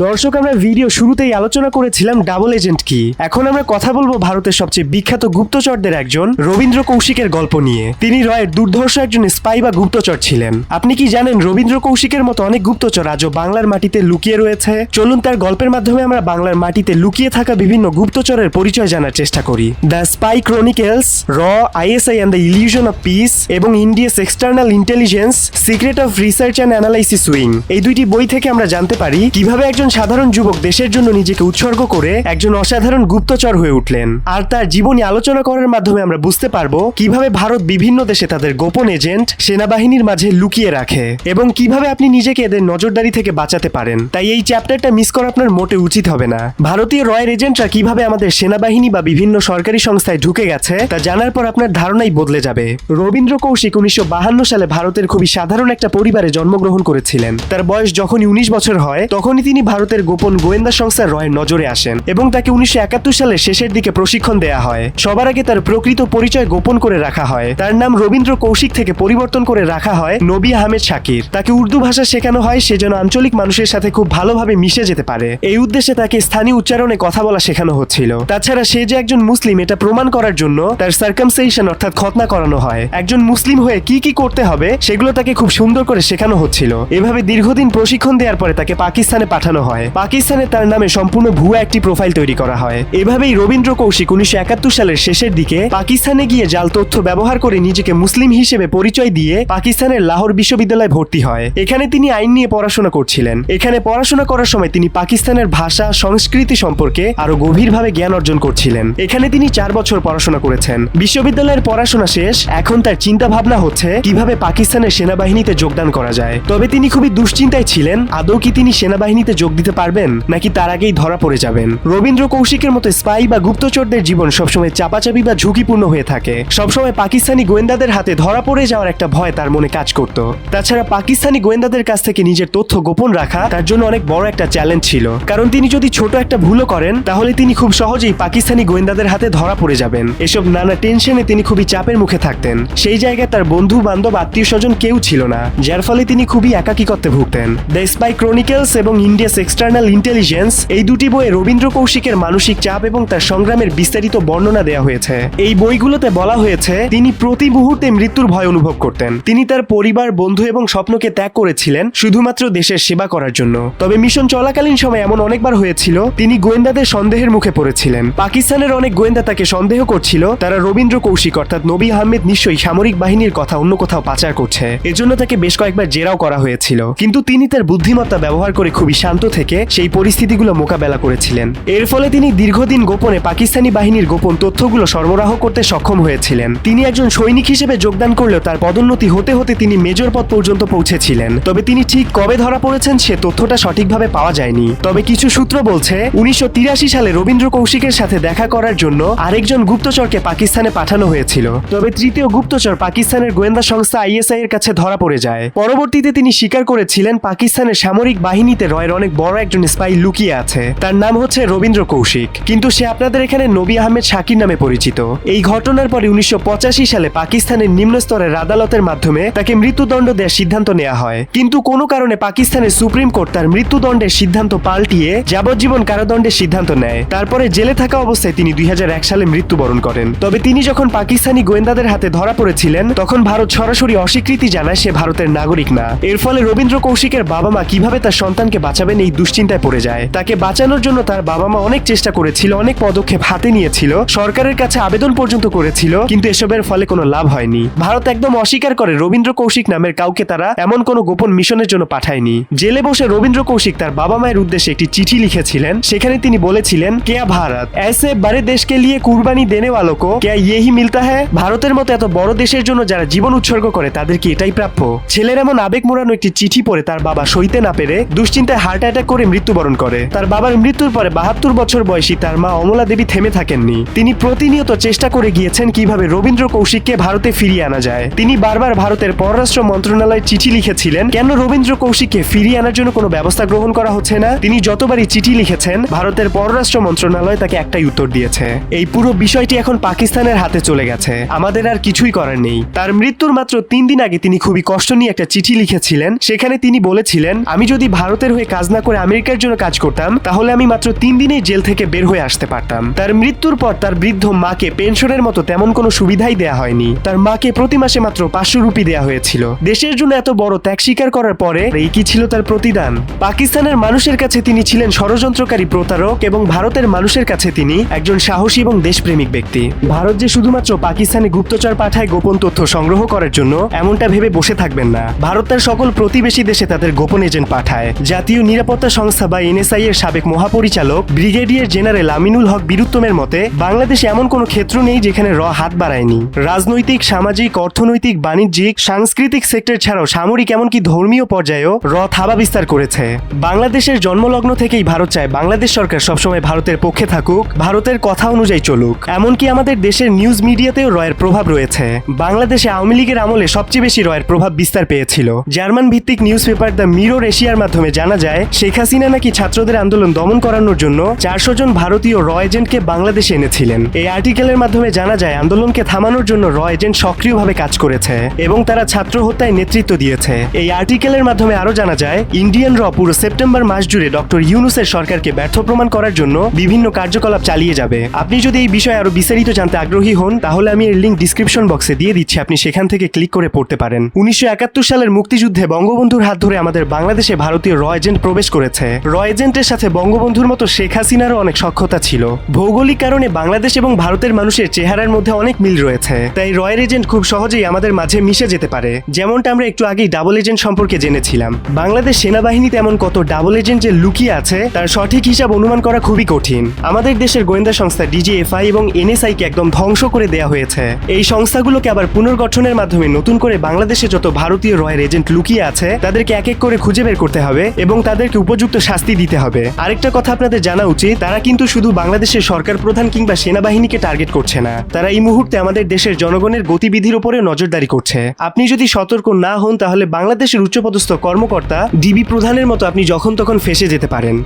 Speaker 3: দর্শক, আমরা ভিডিও শুরুতেই আলোচনা করেছিলাম ডাবল এজেন্ট কি। এখন আমরা কথা বলবো ভারতের সবচেয়ে বিখ্যাত গুপ্তচরদের একজন রবীন্দ্র কৌশিকের গল্প নিয়ে। তিনি রয়ের দুর্ধর্ষ একজন স্পাই বা গুপ্তচর ছিলেন। আপনি কি জানেন রবীন্দ্র কৌশিকের মতো অনেক গুপ্তচর আজও বাংলার মাটিতে লুকিয়ে রয়েছে? চলুন তার গল্পের মাধ্যমে আমরা বাংলার মাটিতে লুকিয়ে থাকা বিভিন্ন গুপ্তচরের পরিচয় জানার চেষ্টা করি। দ্য স্পাই ক্রনিকেলস, র, ISI and the illusion of peace এবং India's external intelligence, secret of research and analysis wing, এই দুইটি বই থেকে আমরা জানতে পারি কিভাবে একজন সাধারণ যুবক দেশের জন্য নিজেকে উৎসর্গ করে একজন অসাধারণ গুপ্তচর হয়ে উঠলেন। আর তার জীবনী আলোচনা করার মাধ্যমে আমরা বুঝতে পারবো কিভাবে ভারত বিভিন্ন দেশে তাদের গোপন এজেন্ট সেনাবাহিনীর মাঝে লুকিয়ে রাখে এবং কিভাবে আপনি নিজেকে এদের নজরদারি থেকে বাঁচাতে পারেন। তাই এই চ্যাপ্টারটা মিস করা আপনার মোটে উচিত হবে না। ভারতীয় রয়ের এজেন্টরা কিভাবে আমাদের সেনাবাহিনী বা বিভিন্ন সরকারি সংস্থায় ঢুকে গেছে তা জানার পর আপনার ধারণাই বদলে যাবে। রবীন্দ্র কৌশিক 1952 সালে ভারতের খুবই সাধারণ একটা পরিবারে জন্মগ্রহণ করেছিলেন। তার বয়স যখনই 19 বছর হয় তখনই তিনি ভারতের গোপন গোয়েন্দা সংস্থা রয়ের নজরে আসেন এবং তাকে 1971 সালের শেষের দিকে প্রশিক্ষণ দেয়া হয়। সবার আগে তার প্রকৃত পরিচয় গোপন করে রাখা হয়। তার নাম রবীন্দ্র কৌশিক থেকে পরিবর্তন করে রাখা হয় নবী আহমেদ শাকির। তাকে উর্দু ভাষা শেখানো হয় সে যেন আঞ্চলিক মানুষের সাথে খুব ভালোভাবে মিশে যেতে পারে। এই উদ্দেশ্যে তাকে স্থানীয় উচ্চারণে কথা বলা শেখানো হচ্ছিল। তাছাড়া সে যে একজন মুসলিম এটা প্রমাণ করার জন্য তার সার্কামসিশন অর্থাৎ খতনা করানো হয়। একজন মুসলিম হয়ে কি কি করতে হবে সেগুলো তাকে খুব সুন্দর করে শেখানো হচ্ছিল। এভাবে দীর্ঘদিন প্রশিক্ষণ দেওয়ার পরে তাকে পাকিস্তানে পাঠানো হয়। পাকিস্তানে তার নামে সম্পূর্ণ ভুয়া একটি প্রোফাইল তৈরি করা হয়। এভাবেই রবীন্দ্র কৌশিক 1971 সালের শেষের দিকে পাকিস্তানে গিয়ে জাল তথ্য ব্যবহার করে নিজেকে মুসলিম হিসেবে পরিচয় দিয়ে পাকিস্তানের লাহোর বিশ্ববিদ্যালয়ে ভর্তি হয়। এখানে তিনি আইন নিয়ে পড়াশোনা করছিলেন। এখানে পড়াশোনা করার সময় তিনি পাকিস্তানের ভাষা সংস্কৃতি সম্পর্কে আরো গভীরভাবে জ্ঞান অর্জন করছিলেন। এখানে তিনি 4 বছর পড়াশোনা করেছেন। বিশ্ববিদ্যালয়ের পড়াশোনা শেষ, এখন তার চিন্তা ভাবনা হচ্ছে কিভাবে পাকিস্তানের সেনাবাহিনীতে যোগদান করা যায়। তবে তিনি খুবই দুশ্চিন্তায় ছিলেন, আদৌ কি তিনি সেনাবাহিনীতে যোগ দিতে পারবেন নাকি তার আগেই ধরা পড়ে যাবেন। রবীন্দ্র কৌশিকের মতো স্পাই বা গুপ্তচরদের জীবন সবসময় চাপাচাপি বা ঝুঁকিপূর্ণ হয়ে থাকে। সবসময় পাকিস্তানি গোয়েন্দাদের হাতে ধরা পড়ে যাওয়ার একটা ভয় তার মনে কাজ করত। তাছাড়া পাকিস্তানি গোয়েন্দাদের কাছ থেকে নিজের তথ্য গোপন রাখা তার জন্য অনেক বড় একটা চ্যালেঞ্জ ছিল, কারণ তিনি যদি ছোট একটা ভুলও করেন তাহলে তিনি খুব সহজেই পাকিস্তানি গোয়েন্দাদের হাতে ধরা পড়ে যাবেন। এসব নানা টেনশনে তিনি খুবই চাপের মুখে থাকতেন। সেই জায়গায় তার বন্ধু বান্ধব আত্মীয় স্বজন কেউ ছিল না, যার ফলে তিনি খুবই একাকিত্বে ভুগতেন। দ্য স্পাই ক্রনিকেলস এবং ইন্ডিয়াস এক্সটার্নাল ইন্টেলিজেন্স, এই দুটি বইয়ে রবীন্দ্র কৌশিকের মানসিক চাপ এবং তার সংগ্রামের বিস্তারিত বর্ণনা দেওয়া হয়েছে। এই বইগুলোতে বলা হয়েছে তিনি প্রতি মুহূর্তে মৃত্যুর ভয় অনুভব করতেন। তিনি তার পরিবার, বন্ধু এবং স্বপ্নকে ত্যাগ করেছিলেন শুধুমাত্র দেশের সেবা করার জন্য। তবে মিশন চলাকালীন সময় এমন অনেকবার হয়েছিল তিনি গোয়েন্দাদের সন্দেহের মুখে পড়েছিলেন। পাকিস্তানের অনেক গোয়েন্দা তাকে সন্দেহ করছিল তারা রবীন্দ্র কৌশিক অর্থাৎ নবী আহমেদ নিশ্চয়ই সামরিক বাহিনীর কথা অন্য কোথাও পাচার করছে। এজন্য তাকে বেশ কয়েকবার জেরাও করা হয়েছিল, কিন্তু তিনি তার বুদ্ধিমত্তা ব্যবহার করে খুবই শান্ত থেকে সেই পরিস্থিতিগুলো মোকাবেলা করেছিলেন। এর ফলে তিনি দীর্ঘদিন গোপনে পাকিস্তানি বাহিনীর গোপন তথ্যগুলো সরবরাহ করতে সক্ষম হয়েছিলেন। তিনি একজন সৈনিক হিসেবে যোগদান করলেও তার পদোন্নতি হতে হতে তিনি মেজর পদ পর্যন্ত পৌঁছেছিলেন। তবে তিনি ঠিক কবে ধরা পড়েছেন সে তথ্যটা সঠিকভাবে পাওয়া যায়নি। তবে কিছু সূত্র বলছে 1983 সালে রবীন্দ্র কৌশিকের সাথে দেখা করার জন্য আরেকজন গুপ্তচরকে পাকিস্তানে পাঠানো হয়েছিল। তবে তৃতীয় গুপ্তচর পাকিস্তানের গোয়েন্দা সংস্থা ISI এর কাছে ধরা পড়ে যায়। পরবর্তীতে তিনি স্বীকার করেছিলেন পাকিস্তানের সামরিক বাহিনীতে রয়ের অনেক বড় একজন স্পাই লুকিয়ে আছে। তার নাম হচ্ছে রবীন্দ্র কৌশিক, কিন্তু সে আপনাদের এখানে নবী আহমেদ শাকির নামে পরিচিত। এই ঘটনার পরে 1985 সালে পাকিস্তানের নিম্ন স্তরের আদালতের মাধ্যমে তাকে মৃত্যুদণ্ড দেওয়ার সিদ্ধান্ত নেওয়া হয়, কিন্তু কোনো কারণে পাকিস্তানের সুপ্রিম কোর্ট তার মৃত্যুদণ্ডের সিদ্ধান্ত পাল্টিয়ে যাবজ্জীবন কারাদণ্ডের সিদ্ধান্ত নেয়। তারপরে জেলে থাকা অবস্থায় তিনি 2001 সালে মৃত্যুবরণ করেন। তবে তিনি যখন পাকিস্তানি গোয়েন্দাদের হাতে ধরা পড়েছিলেন তখন ভারত সরাসরি অস্বীকৃতি জানায় সে ভারতের নাগরিক না। এর ফলে রবীন্দ্র কৌশিকের বাবা মা কিভাবে তার সন্তানকে বাঁচাবেন এই দুশ্চিন্তায় পড়ে যায়। তাকে বাঁচানোর জন্য তার বাবা মা অনেক চেষ্টা করেছিল, অনেক পদক্ষেপ হাতে নিয়েছিল, সরকারের কাছে আবেদন পর্যন্ত করেছিল, কিন্তু এসবের ফলে কোনো লাভ হয়নি। ভারত একদম অস্বীকার করে রবীন্দ্র কৌশিক নামের কাউকে তারা এমন কোনো গোপন মিশনের জন্য পাঠায়নি। জেলে বসে রবীন্দ্র কৌশিক তার বাবা মায়ের উদ্দেশ্যে একটি চিঠি লিখেছিলেন। সেখানে তিনি বলেছিলেন, কেয়া ভারত ऐसे बड़े देश के लिए কুরবানি দেনে वालों को क्या यही मिलता है। ভারতের মতো এত বড় দেশের জন্য যারা জীবন উৎসর্গ করে তাদের কি এটাই প্রাপ্য? ছেলের এমন আবেগ মোড়ানো একটি চিঠি পড়ে তার বাবা সইতে না পেরে দুশ্চিন্তায় হার্ট অ্যাটাক করে মৃত্যুবরণ করে। তার বাবার মৃত্যুর পরে 72 বছর বয়সী তার মা অমলা দেবী থেমে থাকেননি। তিনি প্রতিনিয়ত চেষ্টা করে গিয়েছেন কিভাবে রবীন্দ্র কৌশিককে ভারতে ফিরিয়ে আনা যায়। তিনি বারবার ভারতের পররাষ্ট্র মন্ত্রণালয়ে চিঠি লিখেছিলেন কেন রবীন্দ্র কৌশিককে ফিরিয়ে আনার জন্য কোনো ব্যবস্থা গ্রহণ করা হচ্ছে না। তিনি যতবারই চিঠি লিখেছেন ভারতের পররাষ্ট্র মন্ত্রণালয় তাকে একটাই উত্তর দিয়েছে, এই পুরো বিষয়টি এখন পাকিস্তানের হাতে চলে গেছে, আমাদের আর কিছুই করার নেই। তার মৃত্যুর মাত্র 3 দিন আগে তিনি খুবই কষ্ট নিয়ে একটা চিঠি লিখেছিলেন। সেখানে তিনি বলেছিলেন, আমি যদি ভারতের হয়ে কাজ না করে আমেরিকার জন্য কাজ করতাম তাহলে আমি মাত্র 3 দিনেই জেল থেকে বের হয়ে আসতে পারতাম। তার মৃত্যুর পর তার বৃদ্ধ মাকে পেনশনের মতো তেমন কোনো সুবিধাই দেয়া হয়নি। তার মাকে প্রতি মাসে মাত্র 500 রুপি দেয়া হয়েছিল। দেশের জন্য এত বড় ত্যাগ স্বীকার করার পরে এই কি ছিল তার প্রতিদান? পাকিস্তানের মানুষের কাছে তিনি ছিলেন ষড়যন্ত্রকারী প্রতারক এবং ভারতের মানুষের কাছে তিনি একজন সাহসী এবং দেশপ্রেমিক ব্যক্তি। ভারত যে শুধুমাত্র পাকিস্তানে গুপ্তচর পাঠায় গোপন তথ্য সংগ্রহ করার জন্য এমনটা ভেবে বসে থাকবেন না। ভারত তার সকল প্রতিবেশী দেশে তাদের গোপন এজেন্ট পাঠায়। জাতীয় নিরাপত্তা সংস্থা বা এনএসআই এর সাবেক মহাপরিচালক ব্রিগেডিয়ার জেনারেল আমিনুল হক বীরুত্তমের মতে বাংলাদেশে এমন কোনো ক্ষেত্র নেই যেখানে হাত বাড়ায়নি। রাজনৈতিক, সামাজিক, অর্থনৈতিক, বাণিজ্যিক, সাংস্কৃতিক সেক্টর ছাড়াও সামরিক এমনকি ধর্মীয় পর্যায়েও থাবা বিস্তার করেছে। বাংলাদেশের জন্মলগ্ন থেকেই ভারত চায় বাংলাদেশ সরকার সবসময় ভারতের পক্ষে থাকুক, ভারতের কথা অনুযায়ী চলুক। এমনকি আমাদের দেশের নিউজ মিডিয়াতেও রয়ের প্রভাব রয়েছে। বাংলাদেশে আওয়ামী লীগের আমলে সবচেয়ে বেশি রয়ের প্রভাব বিস্তার পেয়েছিল। জার্মান ভিত্তিক নিউজ পেপার দ্য মিরর এশিয়ার মাধ্যমে জানা যায় শেখ হাসিনা নাকি ছাত্রদের আন্দোলন দমন করানোর জন্য 400 জন ভারতীয় এজেন্টকে বাংলাদেশে এনেছিলেন। এই আর্টিকেলের মাধ্যমে জানা যায় আন্দোলনকে থামানোর জন্য এজেন্ট সক্রিয়ভাবে কাজ করেছে এবং তারা ছাত্র হত্যায় নেতৃত্ব দিয়েছে। এই আর্টিকেলের মাধ্যমে আরো জানা যায় ইন্ডিয়ান পুরো সেপ্টেম্বর মাস জুড়ে ডক্টর ইউনুসের সরকারকে ব্যর্থ প্রমাণ করার জন্য বিভিন্ন কার্যকলাপ চালিয়ে যাবে। আপনি যদি এই বিষয়ে আরো বিস্তারিত জানতে আগ্রহী হন তাহলে আমি এর লিংক ডিসক্রিপশন বক্সে দিয়ে দিচ্ছি, আপনি সেখান থেকে ক্লিক করে পড়তে পারেন। 1971 সালের মুক্তিযুদ্ধে বঙ্গবন্ধুর হাত ধরে আমাদের বাংলাদেশে ভারতীয় এজেন্ট প্রবেশ করেছে। এজেন্টের সাথে বঙ্গবন্ধুর মতো শেখ হাসিনারও অনেক সখ্যতা ছিল। ভৌগোলিক কারণে বাংলাদেশ এবং ভারতের মানুষের চেহারার মধ্যে অনেক মিল রয়েছে, তাই এজেন্ট খুব সহজেই আমাদের মাঝে মিশে যেতে পারে। যেমনটা আমরা একটু আগেই ডাবল এজেন্ট সম্পর্কে জেনেছিলাম। বাংলাদেশ সেনাবাহিনীতে এমন কত ডাবল এজেন্ট যে লুকিয়ে আছে তার সঠিক হিসাব অনুমান করা খুবই কঠিন। আমাদের দেশের গোয়েন্দা সংস্থা ডিজিএফআই এবং এনএসআই কে একদম ধ্বংস করে দেওয়া হয়েছে। এই সংস্থাগুলোকে আবার পুনর্গঠনের মাধ্যমে নতুন করে বাংলাদেশে যত ভারতীয় এজেন্ট লুকিয়ে আছে তাদেরকে এক এক করে খুঁজে বের করতে হবে এবং তাদেরকে উপযুক্ত শাস্তি দিতে হবে। আরেকটা কথা আপনাদের জানা উচিত, তারা কিন্তু শুধু বাংলাদেশের সরকার প্রধান কিংবা সেনাবাহিনীকে টার্গেট করছে না, তারা এই মুহূর্তে আমাদের দেশের জনগণের গতিবিধির উপরে নজরদারি করছে। আপনি যদি সতর্ক না হন তাহলে বাংলাদেশের উচ্চপদস্থ কর্মকর্তা ডিবি প্রধানের মতো আপনি যখন তখন ফেসে যেতে পারেন।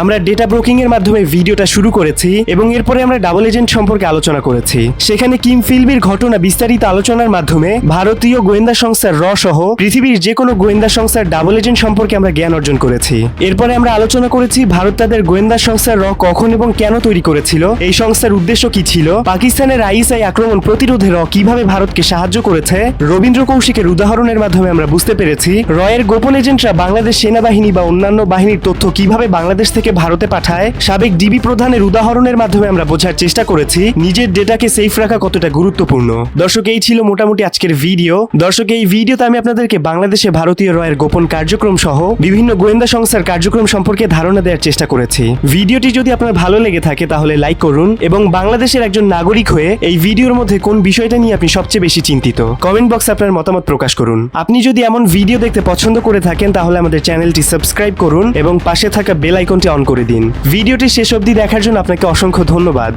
Speaker 3: আমরা ডেটা ব্রোকিং এর মাধ্যমে ভিডিওটা শুরু করেছি এবং এরপরে আমরা ডাবল এজেন্ট সম্পর্কে আলোচনা করেছি। সেখানে কিম ফিলবির ঘটনা বিস্তারিত আলোচনার মাধ্যমে ভারতীয় গোয়েন্দা সংস্থার সহ পৃথিবীর যে কোনো গোয়েন্দা সংস্থার ডাবল এজেন্ট সম্পর্কে আমরা জ্ঞান অর্জন করেছি। এরপরে আমরা আলোচনা করেছি ভারত তাদের গোয়েন্দা সংস্থার কখন এবং কেন তৈরি করেছিল, এই সংস্থার উদ্দেশ্য কি ছিল, পাকিস্তানের আইএসআই আক্রমণ প্রতিরোধে কিভাবে ভারতকে সাহায্য করেছে। রবীন্দ্র কৌশিকের উদাহরণের মাধ্যমে আমরা বুঝতে পেরেছি এর গোপন এজেন্টরা বাংলাদেশ সেনাবাহিনী বা অন্যান্য বাহিনীর তথ্য কিভাবে বাংলাদেশ থেকে ভারতে পাঠায়। সাবেক ডিবি প্রধানের উদাহরণের মাধ্যমে আমরা বোঝার চেষ্টা করেছি নিজের ডেটাকে সেফ রাখা কতটা গুরুত্বপূর্ণ। দর্শক, এই ছিল মোটামুটি আজকের ভিডিও। দর্শক, এই ভিডিওতে আমি আপনাদেরকে বাংলাদেশে ভারতীয় এর গোপন কার্যক্রম সহ বিভিন্ন গোয়েন্দা সংস্থার কার্যক্রম সম্পর্কে ধারণা দেওয়ার চেষ্টা করেছি। ভিডিওটি যদি আপনার ভালো লেগে থাকে তাহলে লাইক করুন এবং বাংলাদেশের একজন নাগরিক হয়ে এই ভিডিওর মধ্যে কোন বিষয়টা নিয়ে আপনি সবচেয়ে বেশি চিন্তিত কমেন্ট বক্সে আপনার মতামত প্রকাশ করুন। আপনি যদি এমন ভিডিও দেখতে পছন্দ করে থাকেন তাহলে আমাদের চ্যানেলটি সাবস্ক্রাইব করুন এবং পাশে থাকা বেল আইকনটি অন করে দিন। ভিডিওটি শেষ অবধি দেখার জন্য আপনাকে অসংখ্য ধন্যবাদ।